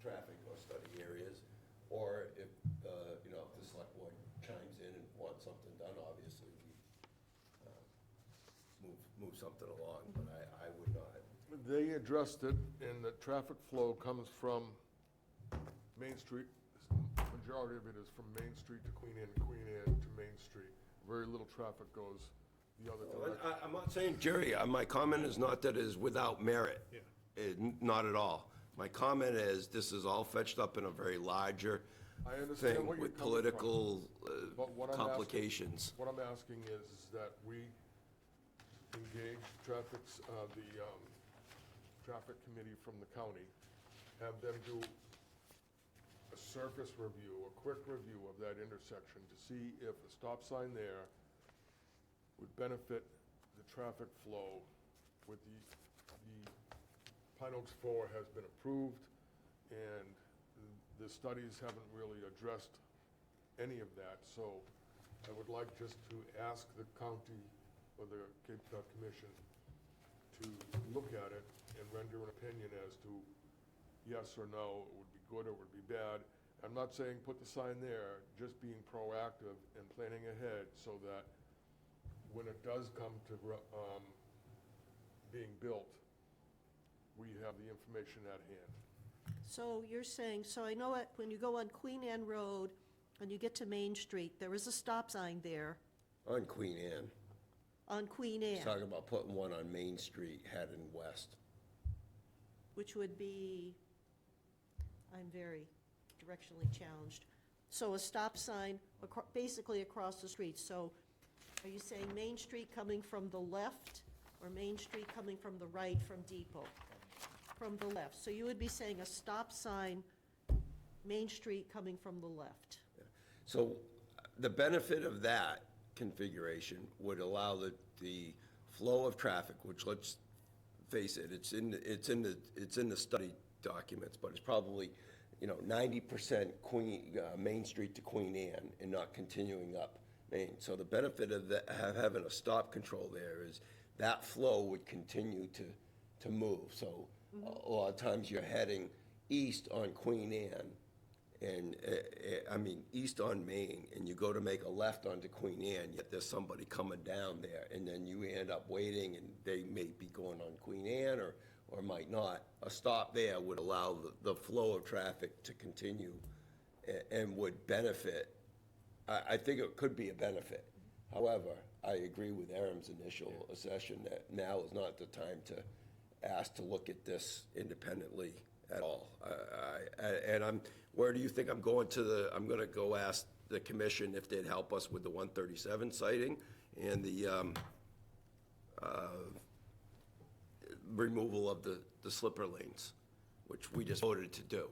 traffic or study areas, or if, if the select board chimes in and wants something done, obviously, we move something along, but I would not. They addressed it, and the traffic flow comes from Main Street. Majority of it is from Main Street to Queen Anne, Queen Anne to Main Street. Very little traffic goes the other direction. I'm not saying, Jerry, my comment is not that it is without merit. Yeah. Not at all. My comment is, this is all fetched up in a very larger I understand thing what you're with coming from. political But what I'm asking- complications. What I'm asking is that we engage the traffic committee from the county, have them do a surface review, a quick review of that intersection to see if a stop sign there would benefit the traffic flow with the Pine Oaks 4 has been approved, and the studies haven't really addressed any of that. So I would like just to ask the county or the Cape Cod Commission to look at it and render an opinion as to yes or no, it would be good or it would be bad. I'm not saying put the sign there, just being proactive and planning ahead so that when it does come to being built, we have the information at hand. So you're saying, so I know when you go on Queen Anne Road and you get to Main Street, there is a stop sign there On Queen Anne. on Queen He's Anne, talking about putting one on Main Street heading west. which would be, I'm very directionally challenged. So a stop sign basically across the street. So are you saying Main Street coming from the left or Main Street coming from the right from Depot? From the left. So you would be saying a stop sign, Main Street coming from the left. So the benefit of that configuration would allow the flow of traffic, which, let's face it, it's in the study documents, but it's probably, 90% Main Street to Queen Anne and not continuing up Main. So the benefit of having a stop control there is that flow would continue to move. So a lot of times you're heading east on Queen Anne, and, east on Main, and you go to make a left onto Queen Anne, yet there's somebody coming down there, and then you end up waiting, and they may be going on Queen Anne or might not. A stop there would allow the flow of traffic to continue and would benefit. I think it could be a benefit. However, I agree with Aaron's initial assessment that now is not the time to ask to look at this independently at all. Where do you think I'm going I'm gonna go ask the commission if they'd help us with the 137 sighting and the removal of the slipper lanes, which we just voted to do.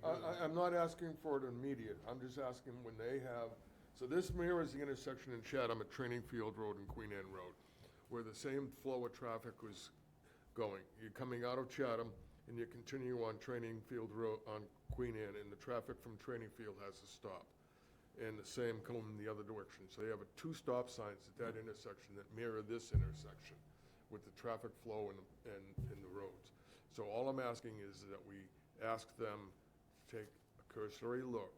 I'm not asking for it immediate, I'm just asking when they have, so this mirrors the intersection in Chatham at Training Field Road and Queen Anne Road, where the same flow of traffic was going. You're coming out of Chatham, and you continue on Training Field Road, on Queen Anne, and the traffic from Training Field has to stop. And the same coming the other direction. So they have two stop signs at that intersection that mirror this intersection with the traffic flow and the roads. So all I'm asking is that we ask them to take a cursory look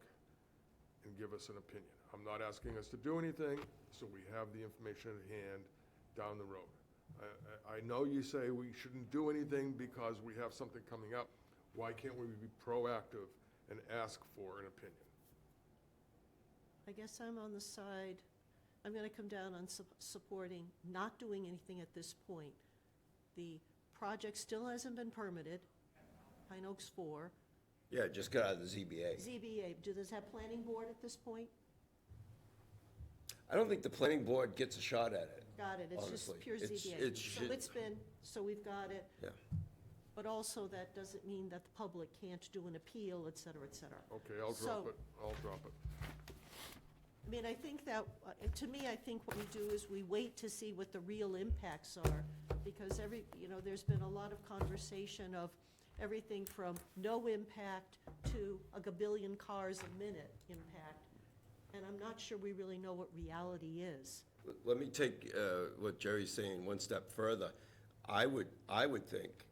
and give us an opinion. I'm not asking us to do anything, so we have the information at hand down the road. I know you say we shouldn't do anything because we have something coming up. Why can't we be proactive and ask for an opinion? I guess I'm on the side, I'm going to come down on supporting not doing anything at this point. The project still hasn't been permitted, Pine Oaks 4. Yeah, just got out of the ZBA. ZBA, does that planning board at this point? I don't think the planning board gets a shot at it. Got it, it's Honestly, just pure it's- ZBA. it's So shit. it's been, so we've got it. Yeah. But also that doesn't mean that the public can't do an appeal, et cetera, et cetera. Okay, I'll drop it, I'll drop it. I mean, I think that, to me, I think what we do is we wait to see what the real impacts are, because there's been a lot of conversation of everything from no impact to a gabillion cars a minute impact, and I'm not sure we really know what reality is. Let me take what Jerry's saying one step further. I would think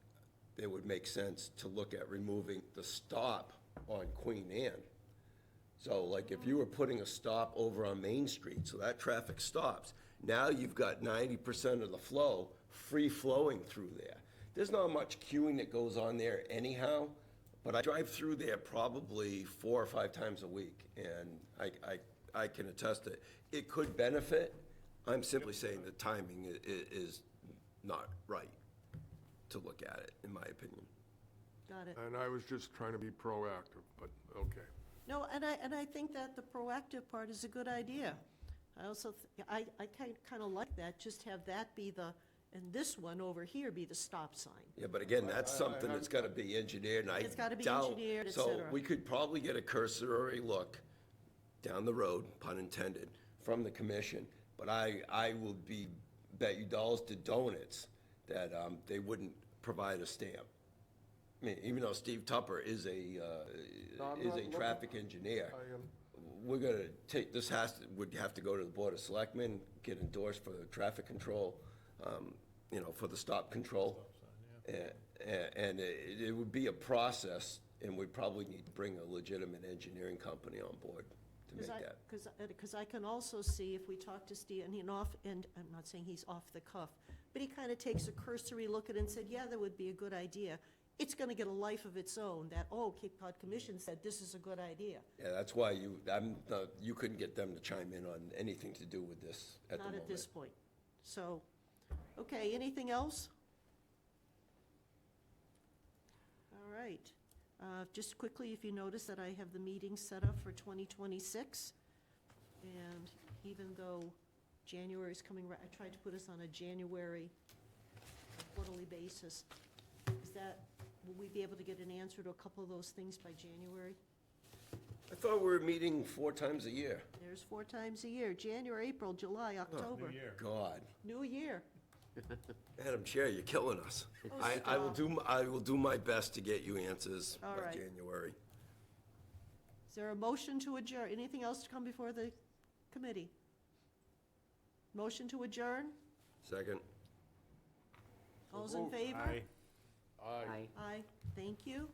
it would make sense to look at removing the stop on Queen Anne. So like if you were putting a stop over on Main Street, so that traffic stops, now you've got 90% of the flow free flowing through there. There's not much queuing that goes on there anyhow, but I drive through there probably 4 or 5 times a week, and I can attest that it could benefit. I'm simply saying the timing is not right to look at it, in my opinion. Got it. And I was just trying to be proactive, but okay. No, and I think that the proactive part is a good idea. I also, I kind of like that, just have that be and this one over here be the stop sign. Yeah, but again, that's something that's gotta be engineered, and I doubt. It's gotta be engineered, et So cetera. we could probably get a cursory look down the road, pun intended, from the commission, but I will bet you dollars to donuts that they wouldn't provide a stamp. I mean, even though Steve Tupper is a No, I'm not looking- traffic engineer, I am, we're gonna take, would have to go to the Board of Selectmen, get endorsed for the traffic control, for the stop control. And it would be a process, and we'd probably need to bring a legitimate engineering company on board to make that. Because I can also see if we talk to Steve, and I'm not saying he's off the cuff, but he kind of takes a cursory look at it and said, yeah, that would be a good idea. It's going to get a life of its own, that, Cape Cod Commission said this is a good idea. Yeah, that's why you couldn't get them to chime in on anything to do with this at the moment. Not at this point. So, okay, anything else? All right. Just quickly, if you notice that I have the meeting set up for 2026, and even though January's coming, I tried to put us on a January quarterly basis. Will we be able to get an answer to a couple of those things by January? I thought we were meeting 4 times a year. There's 4 times a year, January, April, July, October. New year. God. New year. Madam Chair, you're killing us. Oh, I will stop. I will do my best to get you answers All by right. January. Is there a motion to adjourn? Anything else to come before the committee? Motion to adjourn? Second? All's in moved. favor? Aye. Aye. Aye. Aye. Thank you.